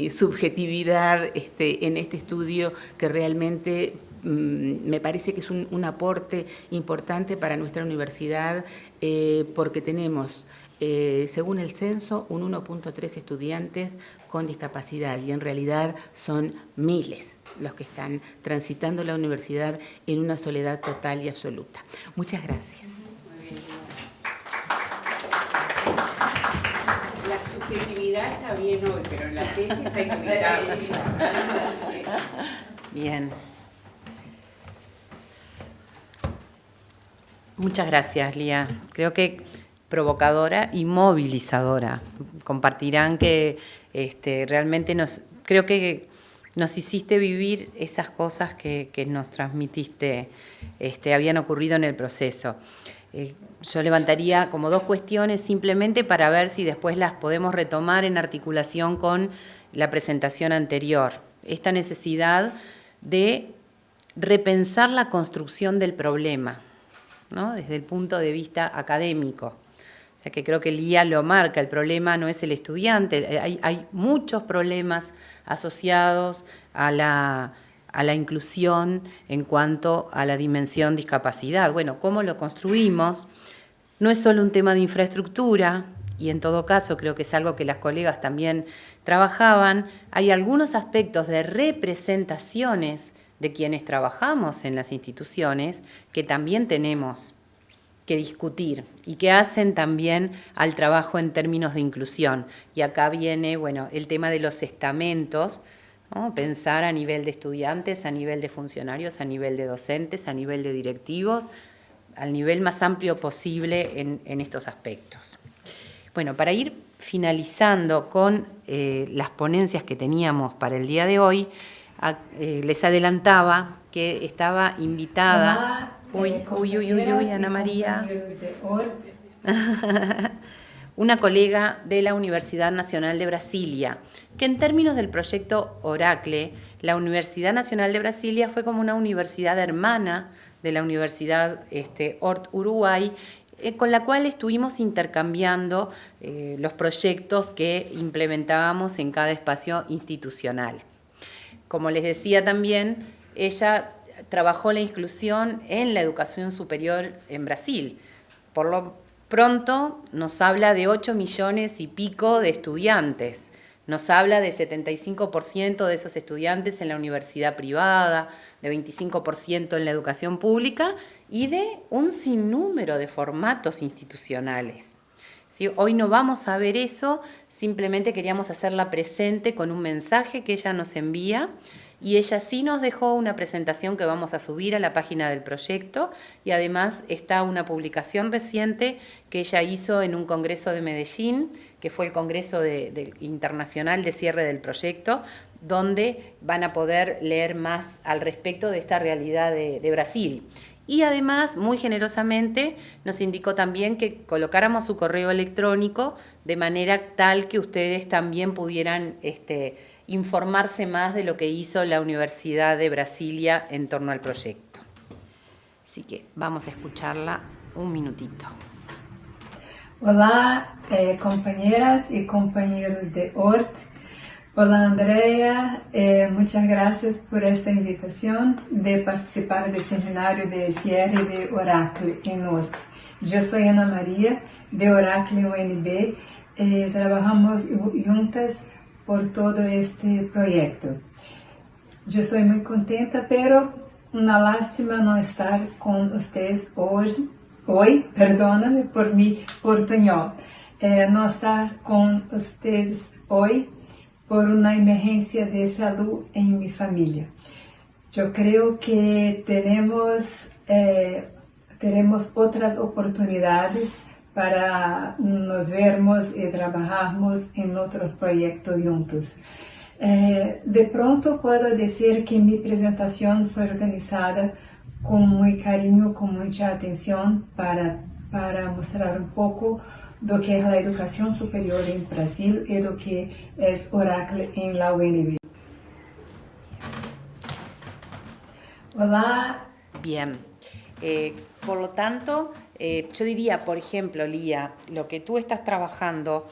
subjetividad en este estudio, que realmente me parece que es un aporte importante para nuestra universidad, porque tenemos, según el censo, un 1.3 estudiantes con discapacidad, y en realidad son miles los que están transitando la universidad en una soledad total y absoluta. Muchas gracias. La subjetividad está bien hoy, pero en la tesis hay que evitarla. Bien. Muchas gracias, Lía. Creo que provocadora y movilizadora. Compartirán que realmente creo que nos hiciste vivir esas cosas que nos transmitiste, habían ocurrido en el proceso. Yo levantaría como dos cuestiones simplemente para ver si después las podemos retomar en articulación con la presentación anterior. Esta necesidad de repensar la construcción del problema, ¿no? Desde el punto de vista académico. O sea que creo que Lía lo marca, el problema no es el estudiante, hay muchos problemas asociados a la inclusión en cuanto a la dimensión discapacidad. Bueno, ¿cómo lo construimos? No es solo un tema de infraestructura, y en todo caso creo que es algo que las colegas también trabajaban. Hay algunos aspectos de representaciones de quienes trabajamos en las instituciones que también tenemos que discutir y que hacen también al trabajo en términos de inclusión. Y acá viene, bueno, el tema de los estamentos, ¿no? Pensar a nivel de estudiantes, a nivel de funcionarios, a nivel de docentes, a nivel de directivos, al nivel más amplio posible en estos aspectos. Bueno, para ir finalizando con las ponencias que teníamos para el día de hoy, les adelantaba que estaba invitada... Ana María. Una colega de la Universidad Nacional de Brasilia, que en términos del proyecto Oracle, la Universidad Nacional de Brasilia fue como una universidad hermana de la Universidad ORT Uruguay, con la cual estuvimos intercambiando los proyectos que implementábamos en cada espacio institucional. Como les decía también, ella trabajó la inclusión en la educación superior en Brasil. Por lo pronto nos habla de 8 millones y pico de estudiantes. Nos habla de 75% de esos estudiantes en la universidad privada, de 25% en la educación pública y de un sinnúmero de formatos institucionales. ¿Sí? Hoy no vamos a ver eso, simplemente queríamos hacerla presente con un mensaje que ella nos envía, y ella sí nos dejó una presentación que vamos a subir a la página del proyecto, y además está una publicación reciente que ella hizo en un congreso de Medellín, que fue el congreso internacional de cierre del proyecto, donde van a poder leer más al respecto de esta realidad de Brasil. Y además, muy generosamente, nos indicó también que colocáramos su correo electrónico de manera tal que ustedes también pudieran informarse más de lo que hizo la Universidad de Brasilia en torno al proyecto. Así que vamos a escucharla un minutito. Olá, compañeras y compañeros de ORT. Hola Andrea, muchas gracias por esta invitación de participar del seminario de cierre de Oracle en ORT. Yo soy Ana María de Oracle UNB, trabajamos juntas por todo este proyecto. Yo estoy muy contenta, pero una lástima no estar con ustedes hoy hoy, perdóname por mi portuñol, no estar con ustedes hoy por una emergencia de salud en mi familia. Yo creo que tenemos otras oportunidades para nos vermos y trabajarmos en otros proyectos juntos. De pronto puedo decir que mi presentación fue organizada con muy cariño, con mucha atención para mostrar un poco lo que es la educación superior en Brasil y lo que es Oracle en la UNB. Hola. Bien. Por lo tanto, yo diría, por ejemplo, Lía, lo que tú estás trabajando,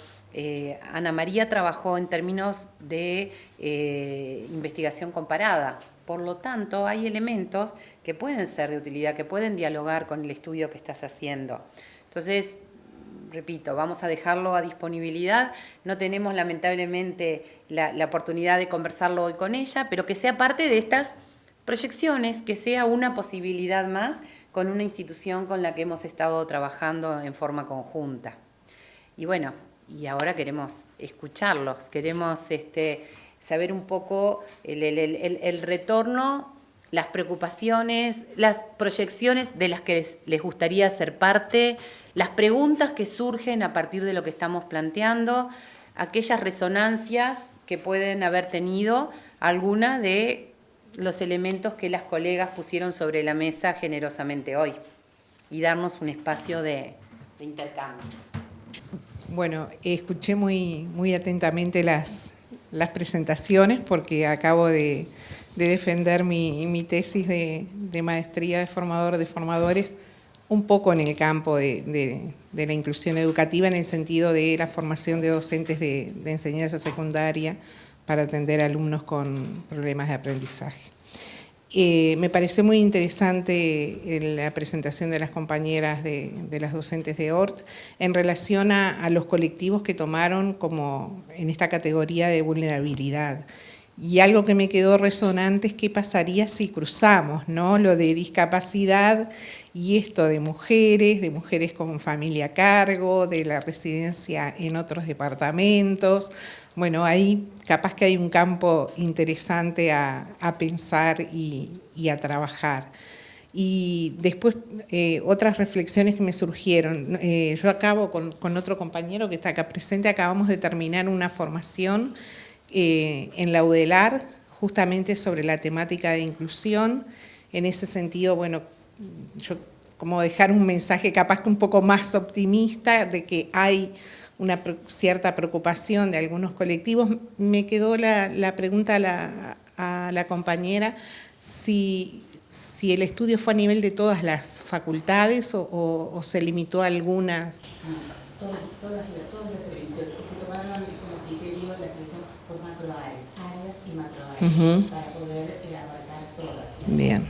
Ana María trabajó en términos de investigación comparada. Por lo tanto, hay elementos que pueden ser de utilidad, que pueden dialogar con el estudio que estás haciendo. Entonces, repito, vamos a dejarlo a disponibilidad. No tenemos lamentablemente la oportunidad de conversarlo hoy con ella, pero que sea parte de estas proyecciones, que sea una posibilidad más con una institución con la que hemos estado trabajando en forma conjunta. Y bueno, y ahora queremos escucharlos, queremos saber un poco el retorno, las preocupaciones, las proyecciones de las que les gustaría ser parte, las preguntas que surgen a partir de lo que estamos planteando, aquellas resonancias que pueden haber tenido alguna de los elementos que las colegas pusieron sobre la mesa generosamente hoy y darnos un espacio de intercambio. Bueno, escuché muy atentamente las presentaciones porque acabo de defender mi tesis de maestría de formador de formadores un poco en el campo de la inclusión educativa en el sentido de la formación de docentes de enseñanza secundaria para atender a alumnos con problemas de aprendizaje. Me pareció muy interesante la presentación de las compañeras de las docentes de ORT en relación a los colectivos que tomaron como en esta categoría de vulnerabilidad. Y algo que me quedó resonante es qué pasaría si cruzamos, ¿no? Lo de discapacidad y esto de mujeres con familia a cargo, de la residencia en otros departamentos. Bueno, ahí capaz que hay un campo interesante a pensar y a trabajar. Y después otras reflexiones que me surgieron. Yo acabo con otro compañero que está acá presente, acabamos de terminar una formación en la UDELAR, justamente sobre la temática de inclusión. En ese sentido, bueno, yo como dejar un mensaje capaz que un poco más optimista de que hay una cierta preocupación de algunos colectivos. Me quedó la pregunta a la compañera si el estudio fue a nivel de todas las facultades o se limitó a algunas. Todos los servicios, se tomaron como criterio la selección por macroáreas, áreas y macroáreas, para poder abarcar todas. Bien.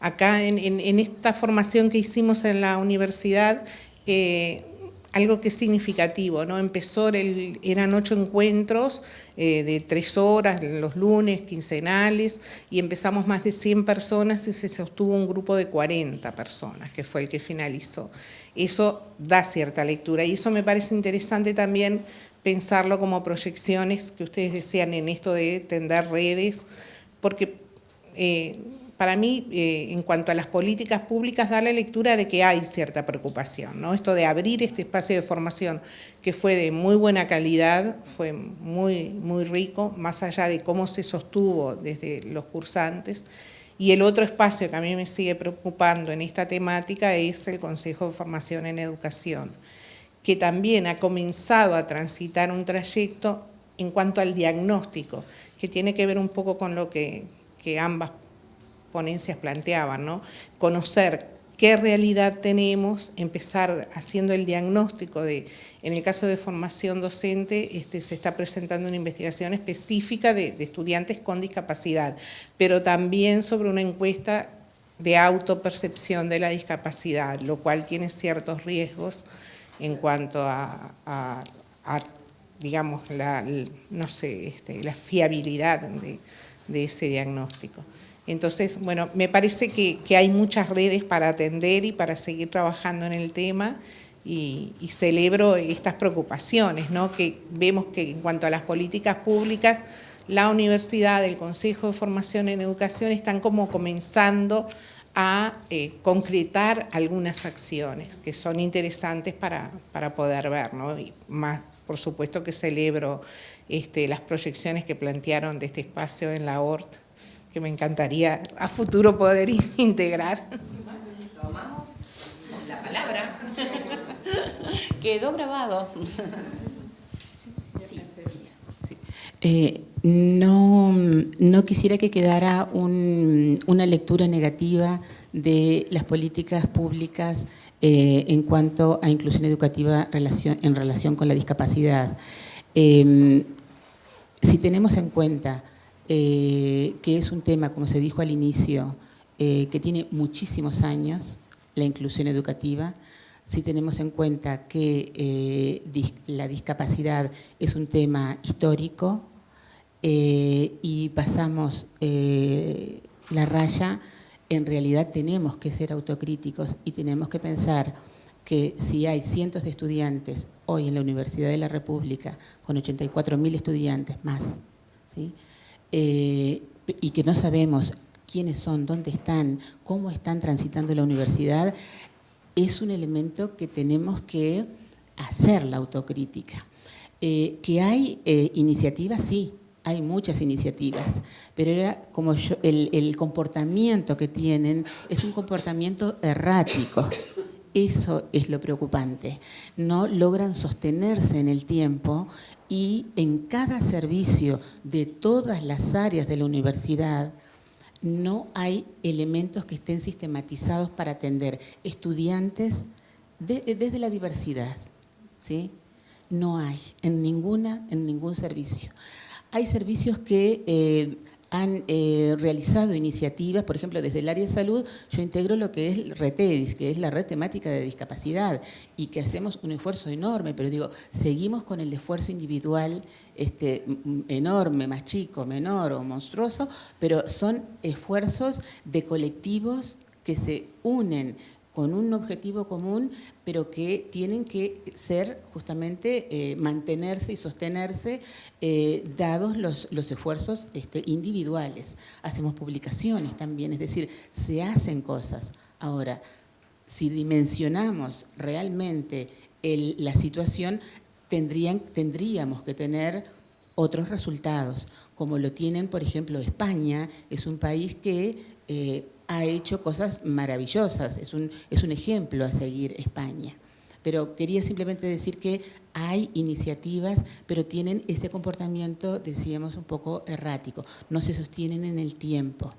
Acá en esta formación que hicimos en la universidad, algo que es significativo, ¿no? Eran 8 encuentros de 3 horas, los lunes, quincenales, y empezamos más de 100 personas y se sostuvo un grupo de 40 personas, que fue el que finalizó. Eso da cierta lectura y eso me parece interesante también pensarlo como proyecciones que ustedes decían en esto de tender redes, porque para mí, en cuanto a las políticas públicas, da la lectura de que hay cierta preocupación, ¿no? Esto de abrir este espacio de formación que fue de muy buena calidad, fue muy rico, más allá de cómo se sostuvo desde los cursantes. Y el otro espacio que a mí me sigue preocupando en esta temática es el Consejo de Formación en Educación, que también ha comenzado a transitar un trayecto en cuanto al diagnóstico, que tiene que ver un poco con lo que ambas ponencias planteaban, ¿no? Conocer qué realidad tenemos, empezar haciendo el diagnóstico en el caso de formación docente, se está presentando una investigación específica de estudiantes con discapacidad, pero también sobre una encuesta de autopercepción de la discapacidad, lo cual tiene ciertos riesgos en cuanto a digamos, la fiabilidad de ese diagnóstico. Entonces, bueno, me parece que hay muchas redes para atender y para seguir trabajando en el tema y celebro estas preocupaciones, ¿no? Que vemos que en cuanto a las políticas públicas, la universidad, el Consejo de Formación en Educación están como comenzando a concretar algunas acciones que son interesantes para poder ver, ¿no? Y más, por supuesto que celebro las proyecciones que plantearon de este espacio en la ORT, que me encantaría a futuro poder integrar. Tomamos la palabra. Quedó grabado. No quisiera que quedara una lectura negativa de las políticas públicas en cuanto a inclusión educativa en relación con la discapacidad. Si tenemos en cuenta que es un tema, como se dijo al inicio, que tiene muchísimos años, la inclusión educativa, si tenemos en cuenta que la discapacidad es un tema histórico y pasamos la raya, en realidad tenemos que ser autocríticos y tenemos que pensar que si hay cientos de estudiantes hoy en la Universidad de la República, con 84.000 estudiantes más, ¿sí? Y que no sabemos quiénes son, dónde están, cómo están transitando la universidad, es un elemento que tenemos que hacer la autocrítica. Que hay iniciativas, sí, hay muchas iniciativas, pero era como el comportamiento que tienen es un comportamiento errático. Eso es lo preocupante. No logran sostenerse en el tiempo y en cada servicio de todas las áreas de la universidad no hay elementos que estén sistematizados para atender estudiantes desde la diversidad, ¿sí? No hay en ningún servicio. Hay servicios que han realizado iniciativas, por ejemplo, desde el área de salud, yo integro lo que es RETEDIS, que es la Red Temática de Discapacidad, y que hacemos un esfuerzo enorme, pero digo, seguimos con el esfuerzo individual enorme, más chico, menor o monstruoso, pero son esfuerzos de colectivos que se unen con un objetivo común, pero que tienen que ser justamente mantenerse y sostenerse dados los esfuerzos individuales. Hacemos publicaciones también, es decir, se hacen cosas. Ahora, si dimensionamos realmente la situación, tendríamos que tener otros resultados, como lo tienen, por ejemplo, España. Es un país que ha hecho cosas maravillosas, es un ejemplo a seguir España. Pero quería simplemente decir que hay iniciativas, pero tienen ese comportamiento, decíamos, un poco errático, no se sostienen en el tiempo.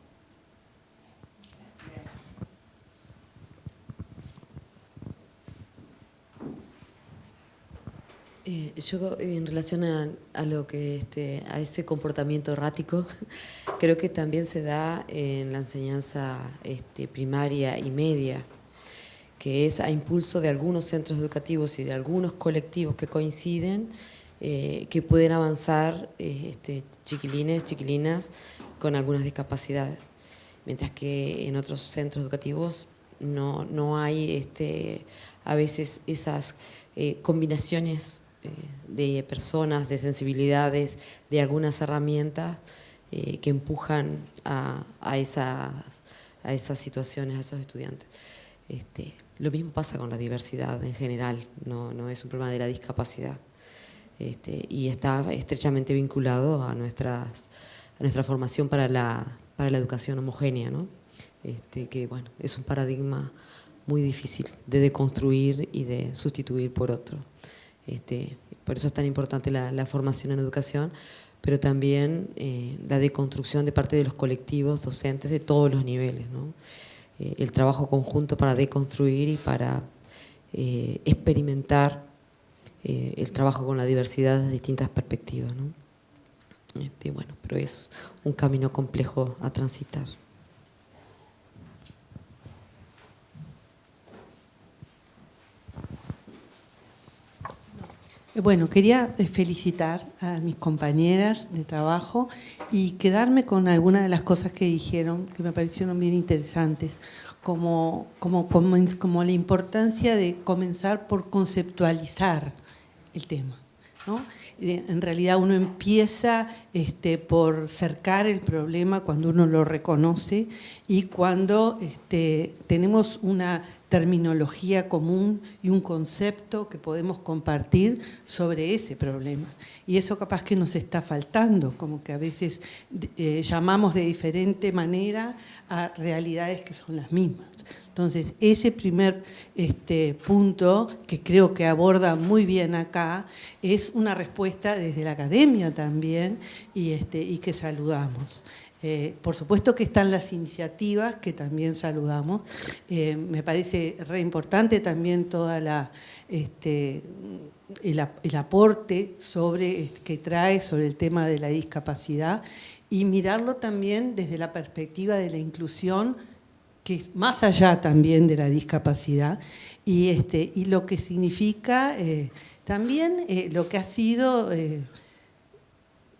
Yo en relación a lo que a ese comportamiento errático, creo que también se da en la enseñanza primaria y media, que es a impulso de algunos centros educativos y de algunos colectivos que coinciden, que pueden avanzar chiquilines, chiquilinas con algunas discapacidades, mientras que en otros centros educativos no hay a veces esas combinaciones de personas, de sensibilidades, de algunas herramientas que empujan a esas situaciones, a esos estudiantes. Lo mismo pasa con la diversidad en general, no es un problema de la discapacidad. Y está estrechamente vinculado a nuestra formación para la educación homogénea, ¿no? Que bueno, es un paradigma muy difícil de deconstruir y de sustituir por otro. Por eso es tan importante la formación en educación, pero también la deconstrucción de parte de los colectivos docentes de todos los niveles, ¿no? El trabajo conjunto para deconstruir y para experimentar el trabajo con la diversidad de distintas perspectivas, ¿no? Bueno, pero es un camino complejo a transitar. Bueno, quería felicitar a mis compañeras de trabajo y quedarme con algunas de las cosas que dijeron, que me parecieron bien interesantes, como la importancia de comenzar por conceptualizar el tema, ¿no? En realidad uno empieza por cercar el problema cuando uno lo reconoce y cuando tenemos una terminología común y un concepto que podemos compartir sobre ese problema. Y eso capaz que nos está faltando, como que a veces llamamos de diferente manera a realidades que son las mismas. Entonces, ese primer punto, que creo que aborda muy bien acá, es una respuesta desde la academia también y que saludamos. Por supuesto que están las iniciativas que también saludamos. Me parece re importante también toda el aporte que trae sobre el tema de la discapacidad y mirarlo también desde la perspectiva de la inclusión, que es más allá también de la discapacidad, y lo que significa también lo que ha sido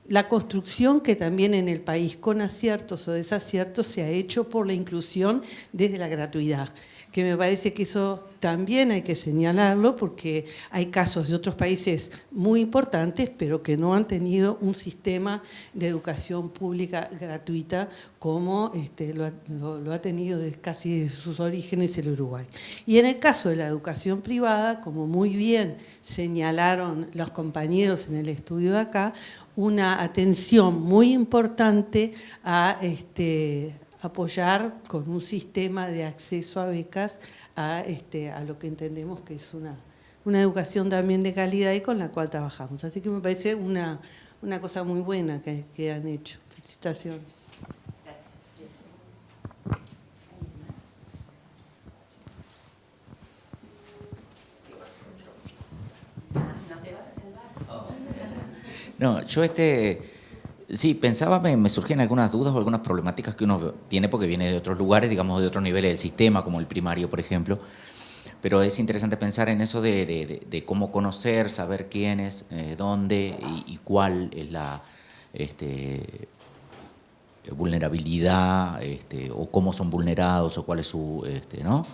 la construcción que también en el país, con aciertos o desaciertos, se ha hecho por la inclusión desde la gratuidad, que me parece que eso también hay que señalarlo porque hay casos de otros países muy importantes pero que no han tenido un sistema de educación pública gratuita como lo ha tenido casi desde sus orígenes el Uruguay. Y en el caso de la educación privada, como muy bien señalaron los compañeros en el estudio de acá, una atención muy importante a apoyar con un sistema de acceso a becas a lo que entendemos que es una educación también de calidad y con la cual trabajamos. Así que me parece una cosa muy buena que han hecho. Felicitaciones. Gracias. ¿No te vas a salvar? No, yo sí, pensaba, me surgían algunas dudas o algunas problemáticas que uno tiene porque viene de otros lugares, digamos, de otros niveles del sistema, como el primario, por ejemplo. Pero es interesante pensar en eso de cómo conocer, saber quién es, dónde y cuál es la vulnerabilidad, o cómo son vulnerados, o cuál es su, ¿no?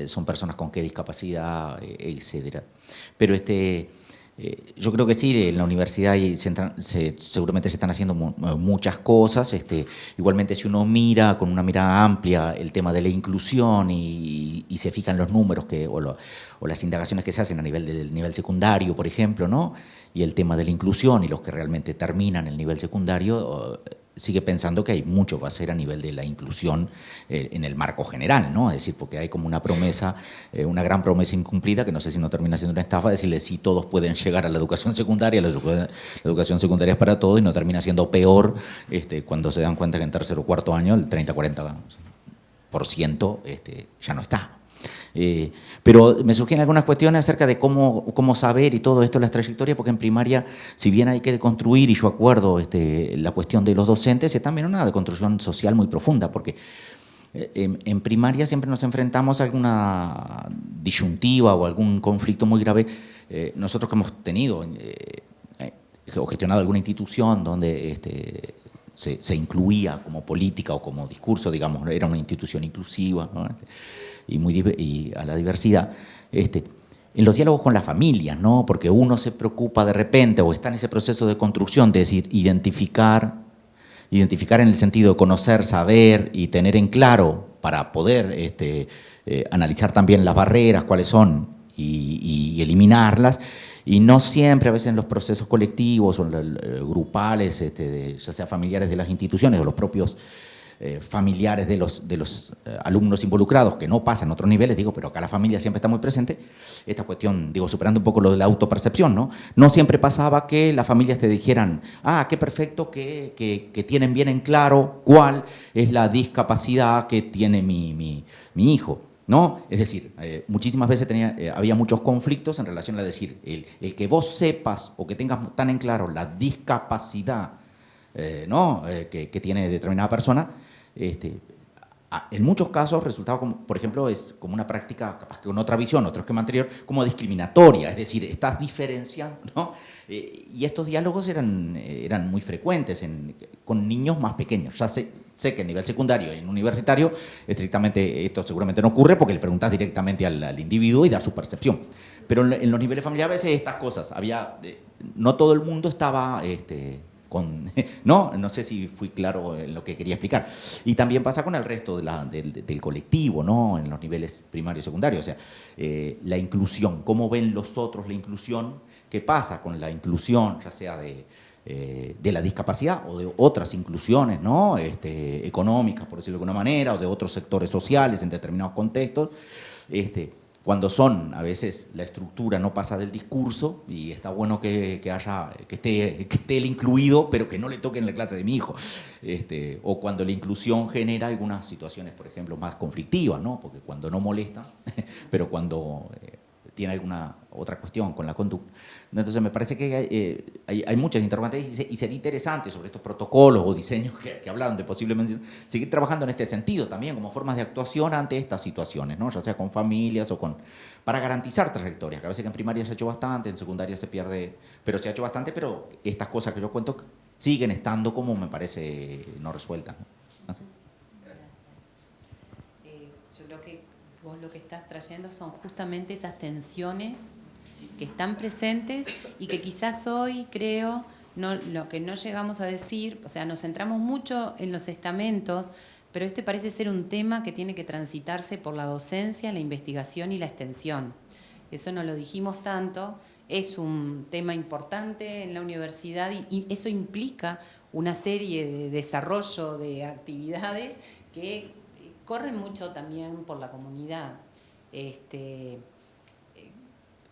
Son personas con qué discapacidad, etcétera. Pero yo creo que sí, en la universidad seguramente se están haciendo muchas cosas. Igualmente, si uno mira con una mirada amplia el tema de la inclusión y se fija en los números o las indagaciones que se hacen a nivel del nivel secundario, por ejemplo, ¿no? Y el tema de la inclusión y los que realmente terminan el nivel secundario, sigue pensando que hay mucho que hacer a nivel de la inclusión en el marco general, ¿no? Es decir, porque hay como una promesa, una gran promesa incumplida, que no sé si no termina siendo una estafa, decirle si todos pueden llegar a la educación secundaria, la educación secundaria es para todos, y no termina siendo peor cuando se dan cuenta que en tercer o cuarto año el 30-40% ya no está. Pero me surgían algunas cuestiones acerca de cómo saber y todo esto, las trayectorias, porque en primaria, si bien hay que deconstruir, y yo acuerdo la cuestión de los docentes, es también una deconstrucción social muy profunda, porque en primaria siempre nos enfrentamos a alguna disyuntiva o algún conflicto muy grave. Nosotros que hemos tenido o gestionado alguna institución donde se incluía como política o como discurso, digamos, era una institución inclusiva, ¿no? Y a la diversidad, en los diálogos con las familias, ¿no? Porque uno se preocupa de repente o está en ese proceso de construcción, de decir, identificar en el sentido de conocer, saber y tener en claro para poder analizar también las barreras, cuáles son, y eliminarlas. Y no siempre, a veces en los procesos colectivos o grupales, ya sea familiares de las instituciones o los propios familiares de los alumnos involucrados, que no pasan a otros niveles, pero acá la familia siempre está muy presente. Esta cuestión, superando un poco lo de la autopercepción, ¿no? No siempre pasaba que las familias te dijeran, qué perfecto que tienen bien en claro cuál es la discapacidad que tiene mi hijo, ¿no? Es decir, muchísimas veces había muchos conflictos en relación a decir, el que vos sepas o que tengas tan en claro la discapacidad, ¿no? que tiene determinada persona, en muchos casos resultaba, como, por ejemplo, es como una práctica, capaz que con otra visión, otro esquema anterior, como discriminatoria, es decir, estás diferenciando, ¿no? Y estos diálogos eran muy frecuentes con niños más pequeños. Ya sé que a nivel secundario y en universitario, estrictamente esto seguramente no ocurre porque le preguntas directamente al individuo y da su percepción. Pero en los niveles familiares a veces estas cosas, no todo el mundo estaba... no sé si fui claro en lo que quería explicar. Y también pasa con el resto del colectivo, ¿no? En los niveles primario y secundario. O sea, la inclusión, cómo ven los otros la inclusión, qué pasa con la inclusión, ya sea de la discapacidad o de otras inclusiones, ¿no? Económicas, por decirlo de alguna manera, o de otros sectores sociales en determinados contextos. Cuando a veces la estructura no pasa del discurso y está bueno que esté el incluido, pero que no le toque en la clase de mi hijo. O cuando la inclusión genera algunas situaciones, por ejemplo, más conflictivas, ¿no? Porque cuando no molesta, pero cuando tiene alguna otra cuestión con la conducta. Entonces me parece que hay muchas interrogantes y sería interesante sobre estos protocolos o diseños que hablan de posiblemente seguir trabajando en este sentido también como formas de actuación ante estas situaciones, ¿no? Ya sea con familias o para garantizar trayectorias, que a veces en primaria se ha hecho bastante, en secundaria se pierde, pero se ha hecho bastante, pero estas cosas que yo cuento siguen estando como me parece no resueltas, ¿no? Así. Yo creo que vos lo que estás trayendo son justamente esas tensiones que están presentes y que quizás hoy, creo, lo que no llegamos a decir, o sea, nos centramos mucho en los estamentos, pero parece ser un tema que tiene que transitarse por la docencia, la investigación y la extensión. Eso no lo dijimos tanto, es un tema importante en la universidad y eso implica una serie de desarrollo de actividades que corren mucho también por la comunidad.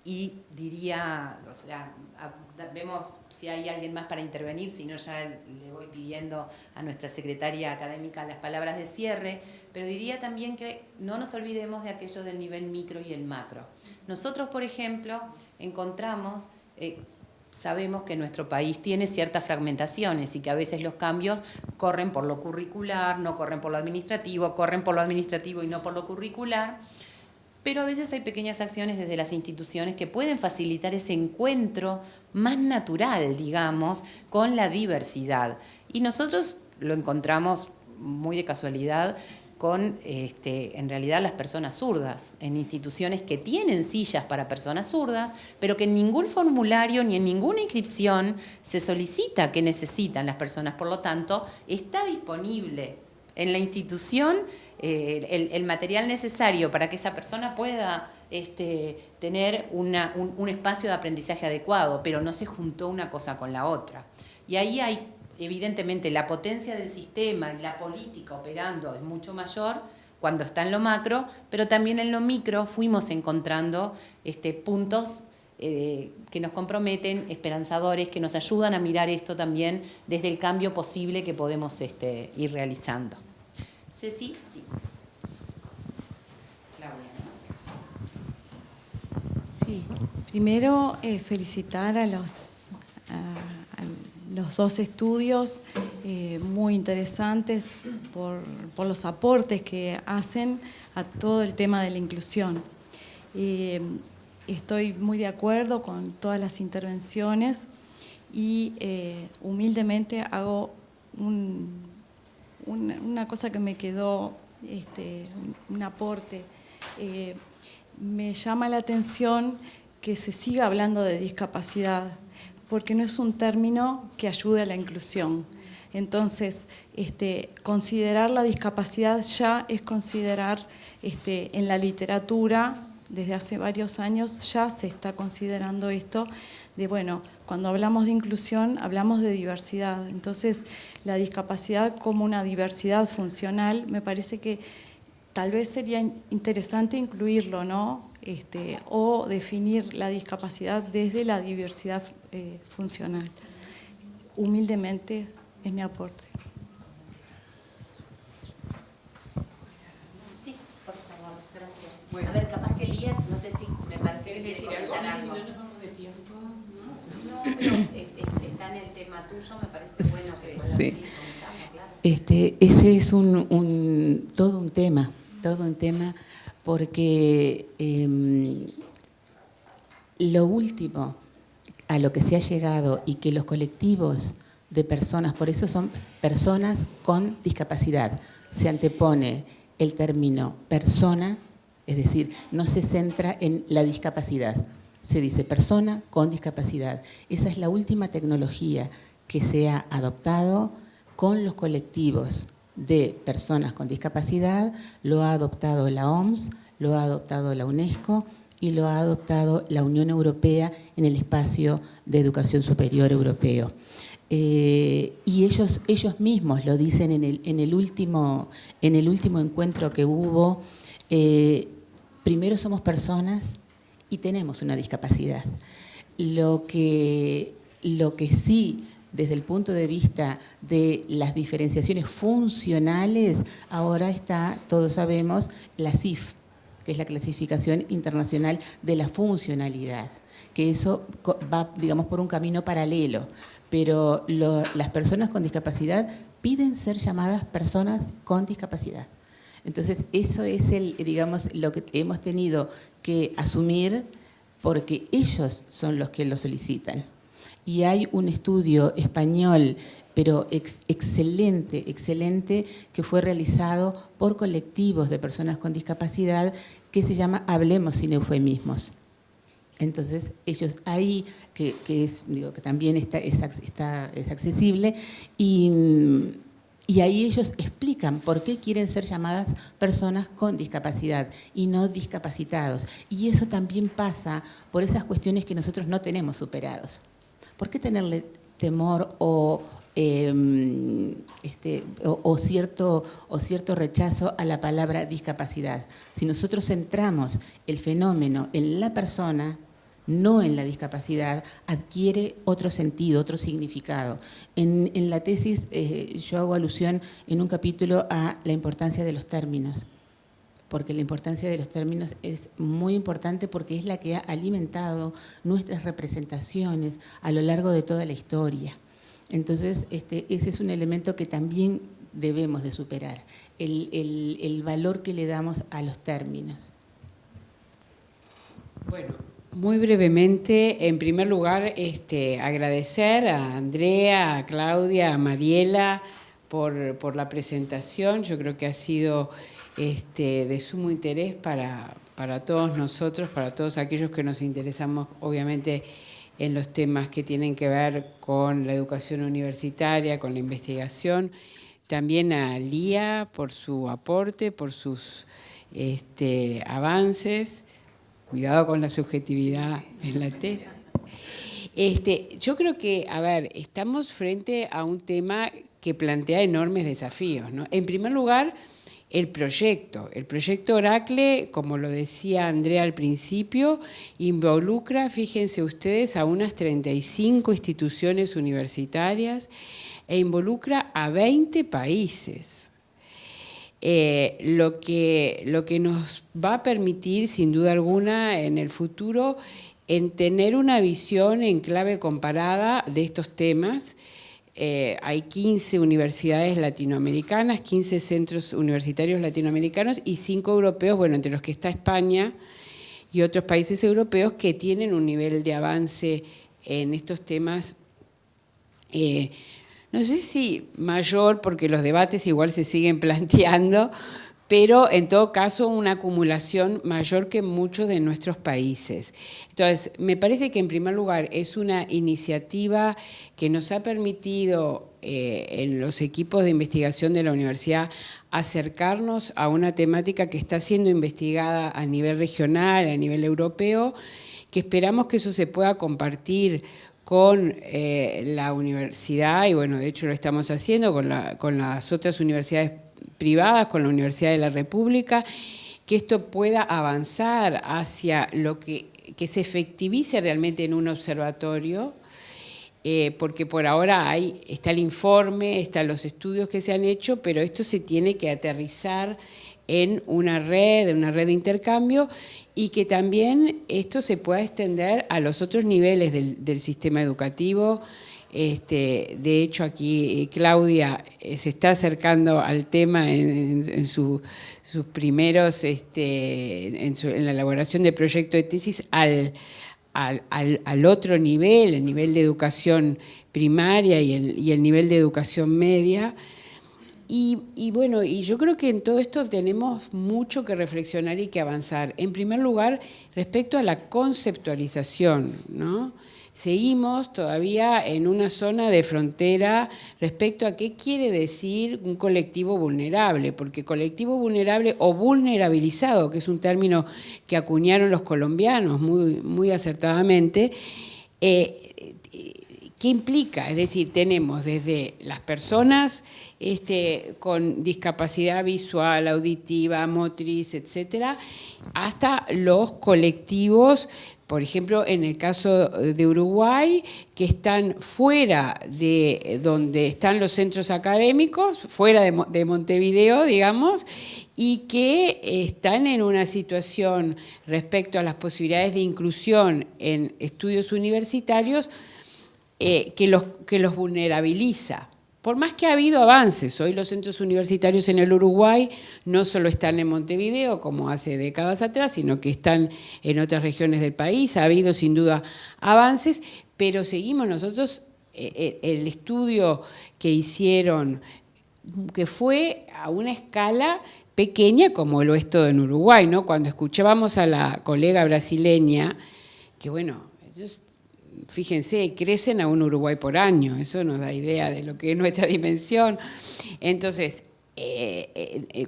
Y diría, o sea, vemos si hay alguien más para intervenir, si no ya le voy pidiendo a nuestra secretaria académica las palabras de cierre, pero diría también que no nos olvidemos de aquello del nivel micro y el macro. Nosotros, por ejemplo, encontramos, sabemos que nuestro país tiene ciertas fragmentaciones y que a veces los cambios corren por lo curricular, no corren por lo administrativo, corren por lo administrativo y no por lo curricular. Pero a veces hay pequeñas acciones desde las instituciones que pueden facilitar ese encuentro más natural, digamos, con la diversidad. Y nosotros lo encontramos muy de casualidad con, en realidad, las personas zurdas, en instituciones que tienen sillas para personas zurdas, pero que en ningún formulario ni en ninguna inscripción se solicita que necesitan las personas. Por lo tanto, está disponible en la institución el material necesario para que esa persona pueda tener un espacio de aprendizaje adecuado, pero no se juntó una cosa con la otra. Y ahí hay, evidentemente, la potencia del sistema y la política operando es mucho mayor cuando está en lo macro, pero también en lo micro fuimos encontrando puntos que nos comprometen, esperanzadores, que nos ayudan a mirar esto también desde el cambio posible que podemos ir realizando. Ceci, sí. Claudia, ¿no? Sí, primero felicitar a los dos estudios muy interesantes por los aportes que hacen a todo el tema de la inclusión. Estoy muy de acuerdo con todas las intervenciones y humildemente hago una cosa que me quedó, un aporte. Me llama la atención que se siga hablando de discapacidad, porque no es un término que ayude a la inclusión. Entonces, considerar la discapacidad ya es considerar, en la literatura, desde hace varios años, ya se está considerando esto de, bueno, cuando hablamos de inclusión, hablamos de diversidad. Entonces, la discapacidad como una diversidad funcional, me parece que tal vez sería interesante incluirlo, ¿no? O definir la discapacidad desde la diversidad funcional. Humildemente es mi aporte. Sí, por favor, gracias. Bueno, a ver, capaz que Lía, no sé si me parece que quiere comentar algo. No nos vamos de tiempo. No, pero está en el tema tuyo, me parece bueno que sí. comentamos, claro. Ese es un todo un tema, porque lo último a lo que se ha llegado y que los colectivos de personas, por eso son personas con discapacidad, se antepone el término persona, es decir, no se centra en la discapacidad, se dice persona con discapacidad. Esa es la última tecnología que se ha adoptado con los colectivos de personas con discapacidad, lo ha adoptado la OMS, lo ha adoptado la UNESCO y lo ha adoptado la Unión Europea en el espacio de educación superior europeo. Y ellos mismos lo dicen en el último encuentro que hubo. Primero somos personas y tenemos una discapacidad. Lo que sí, desde el punto de vista de las diferenciaciones funcionales, ahora está, todos sabemos, la CIF, que es la Clasificación Internacional de la Funcionalidad, que eso va, digamos, por un camino paralelo, pero las personas con discapacidad piden ser llamadas personas con discapacidad. Entonces, eso es digamos, lo que hemos tenido que asumir porque ellos son los que lo solicitan. Y hay un estudio español, pero excelente, que fue realizado por colectivos de personas con discapacidad que se llama Hablemos sin eufemismos. Entonces, ellos ahí, que también es accesible, y ahí ellos explican por qué quieren ser llamadas personas con discapacidad y no discapacitados. Y eso también pasa por esas cuestiones que nosotros no tenemos superados. ¿Por qué tenerle temor o cierto rechazo a la palabra discapacidad? Si nosotros centramos el fenómeno en la persona, no en la discapacidad, adquiere otro sentido, otro significado. En la tesis yo hago alusión en un capítulo a la importancia de los términos, porque la importancia de los términos es muy importante porque es la que ha alimentado nuestras representaciones a lo largo de toda la historia. Entonces, ese es un elemento que también debemos de superar, el valor que le damos a los términos. Bueno, muy brevemente, en primer lugar, agradecer a Andrea, a Claudia, a Mariela por la presentación. Yo creo que ha sido de sumo interés para todos nosotros, para todos aquellos que nos interesamos, obviamente, en los temas que tienen que ver con la educación universitaria, con la investigación. También a Lía por su aporte, por sus avances. Cuidado con la subjetividad en la tesis. Yo creo que, estamos frente a un tema que plantea enormes desafíos, ¿no? En primer lugar, el proyecto Oracle, como lo decía Andrea al principio, involucra, fíjense ustedes, a unas 35 instituciones universitarias e involucra a 20 países. Lo que nos va a permitir, sin duda alguna, en el futuro, en tener una visión en clave comparada de estos temas. Hay 15 universidades latinoamericanas, 15 centros universitarios latinoamericanos y 5 europeos, bueno, entre los que está España y otros países europeos que tienen un nivel de avance en estos temas, no sé si mayor, porque los debates igual se siguen planteando, pero en todo caso una acumulación mayor que muchos de nuestros países. Entonces, me parece que en primer lugar es una iniciativa que nos ha permitido en los equipos de investigación de la universidad acercarnos a una temática que está siendo investigada a nivel regional, a nivel europeo, que esperamos que eso se pueda compartir con la universidad, y bueno, de hecho lo estamos haciendo con las otras universidades privadas, con la Universidad de la República, que esto pueda avanzar hacia lo que se efectivice realmente en un observatorio, porque por ahora está el informe, están los estudios que se han hecho, pero esto se tiene que aterrizar en una red de intercambio, y que también esto se pueda extender a los otros niveles del sistema educativo, De hecho, aquí Claudia se está acercando al tema en sus primeros, en la elaboración de proyecto de tesis, al otro nivel, el nivel de educación primaria y el nivel de educación media. Y bueno, y yo creo que en todo esto tenemos mucho que reflexionar y que avanzar. En primer lugar, respecto a la conceptualización, ¿no? Seguimos todavía en una zona de frontera respecto a qué quiere decir un colectivo vulnerable, porque colectivo vulnerable o vulnerabilizado, que es un término que acuñaron los colombianos muy acertadamente, ¿qué implica? Es decir, tenemos desde las personas con discapacidad visual, auditiva, motriz, etcétera, hasta los colectivos, por ejemplo, en el caso de Uruguay, que están fuera de donde están los centros académicos, fuera de Montevideo, digamos, y que están en una situación respecto a las posibilidades de inclusión en estudios universitarios que los vulnerabiliza. Por más que ha habido avances, hoy los centros universitarios en el Uruguay no solo están en Montevideo, como hace décadas atrás, sino que están en otras regiones del país, ha habido sin duda avances, pero seguimos nosotros, el estudio que hicieron, que fue a una escala pequeña como lo es todo en Uruguay, ¿no? Cuando escuchábamos a la colega brasileña, que bueno, ellos, fíjense, crecen a un Uruguay por año, eso nos da idea de lo que es nuestra dimensión. Entonces,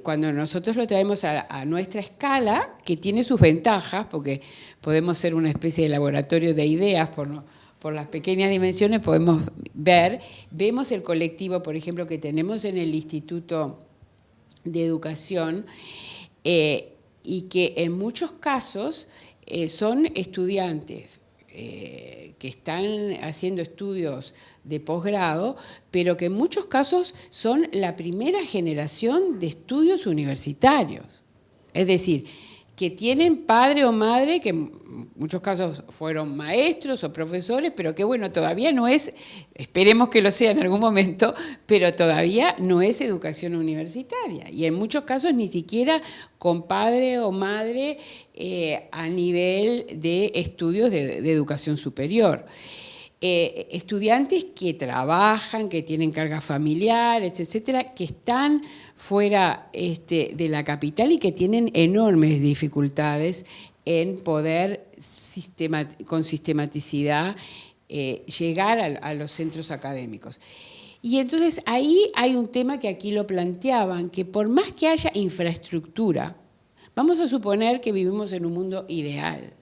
cuando nosotros lo traemos a nuestra escala, que tiene sus ventajas, porque podemos ser una especie de laboratorio de ideas por las pequeñas dimensiones, vemos el colectivo, por ejemplo, que tenemos en el Instituto de Educación, y que en muchos casos son estudiantes que están haciendo estudios de posgrado, pero que en muchos casos son la primera generación de estudios universitarios. Es decir, que tienen padre o madre que en muchos casos fueron maestros o profesores, pero que bueno, todavía no es, esperemos que lo sea en algún momento, pero todavía no es educación universitaria. Y en muchos casos ni siquiera con padre o madre a nivel de estudios de educación superior. Estudiantes que trabajan, que tienen cargas familiares, etcétera, que están fuera de la capital y que tienen enormes dificultades en poder con sistematicidad llegar a los centros académicos. Y entonces ahí hay un tema que aquí lo planteaban, que por más que haya infraestructura, vamos a suponer que vivimos en un mundo ideal,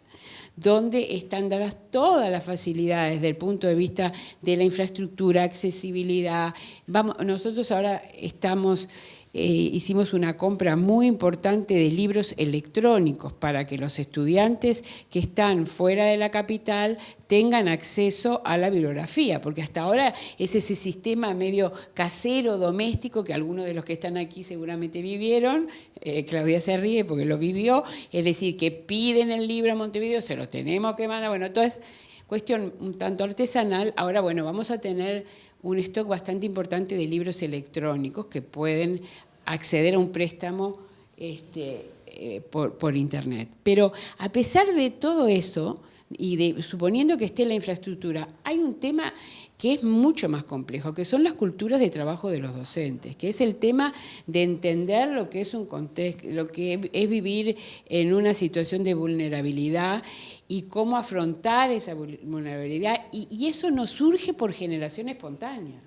donde están dadas todas las facilidades desde el punto de vista de la infraestructura, accesibilidad. Nosotros ahora hicimos una compra muy importante de libros electrónicos para que los estudiantes que están fuera de la capital tengan acceso a la bibliografía, porque hasta ahora es ese sistema medio casero, doméstico, que algunos de los que están aquí seguramente vivieron. Claudia se ríe porque lo vivió, es decir, que piden el libro a Montevideo, se lo tenemos que mandar, bueno, todo es cuestión un tanto artesanal. Ahora, bueno, vamos a tener un stock bastante importante de libros electrónicos que pueden acceder a un préstamo por internet. Pero a pesar de todo eso, y suponiendo que esté la infraestructura, hay un tema que es mucho más complejo, que son las culturas de trabajo de los docentes, que es el tema de entender lo que es un contexto, lo que es vivir en una situación de vulnerabilidad y cómo afrontar esa vulnerabilidad, y eso no surge por generación espontánea.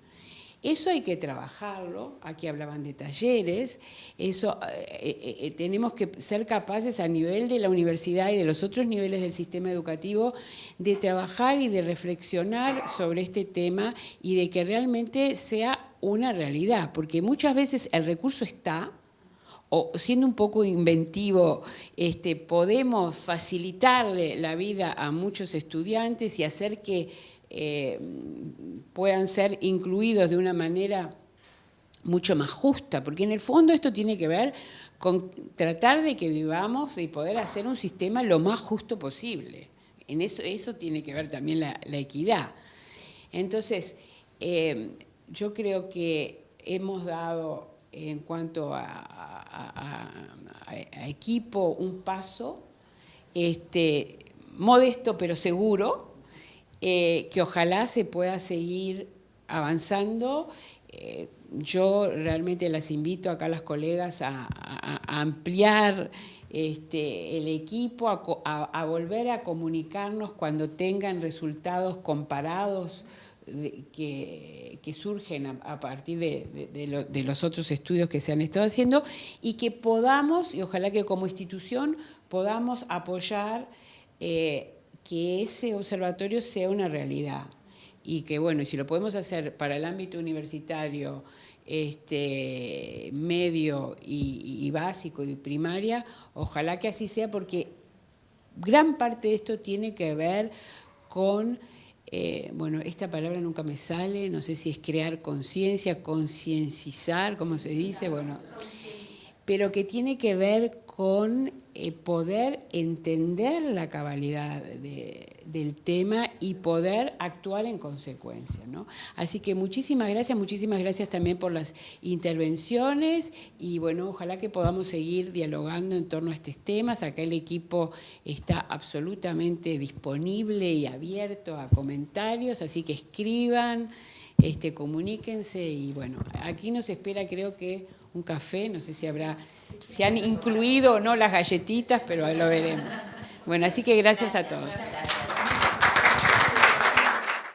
Eso hay que trabajarlo, aquí hablaban de talleres, eso tenemos que ser capaces a nivel de la universidad y de los otros niveles del sistema educativo de trabajar y de reflexionar sobre este tema y de que realmente sea una realidad, porque muchas veces el recurso está, o siendo un poco inventivo, podemos facilitarle la vida a muchos estudiantes y hacer que puedan ser incluidos de una manera mucho más justa, porque en el fondo esto tiene que ver con tratar de que vivamos y poder hacer un sistema lo más justo posible. En eso tiene que ver también la equidad. Entonces, yo creo que hemos dado, en cuanto a equipo, un paso modesto pero seguro, que ojalá se pueda seguir avanzando. Yo realmente las invito acá a las colegas a ampliar el equipo, a volver a comunicarnos cuando tengan resultados comparados que surgen a partir de los otros estudios que se han estado haciendo, y que podamos, y ojalá que como institución podamos apoyar que ese observatorio sea una realidad. Y que, bueno, si lo podemos hacer para el ámbito universitario, medio y básico y primaria, ojalá que así sea, porque gran parte de esto tiene que ver con, bueno, esta palabra nunca me sale, no sé si es crear conciencia, concienciar, ¿cómo se dice? Bueno, pero que tiene que ver con poder entender la cabalidad del tema y poder actuar en consecuencia, ¿no? Así que muchísimas gracias también por las intervenciones, y bueno, ojalá que podamos seguir dialogando en torno a estos temas. Acá el equipo está absolutamente disponible y abierto a comentarios, así que escriban, comuníquense, y bueno, aquí nos espera, creo que un café, no sé si han incluido o no las galletitas, pero lo veremos. Bueno, así que gracias a todos.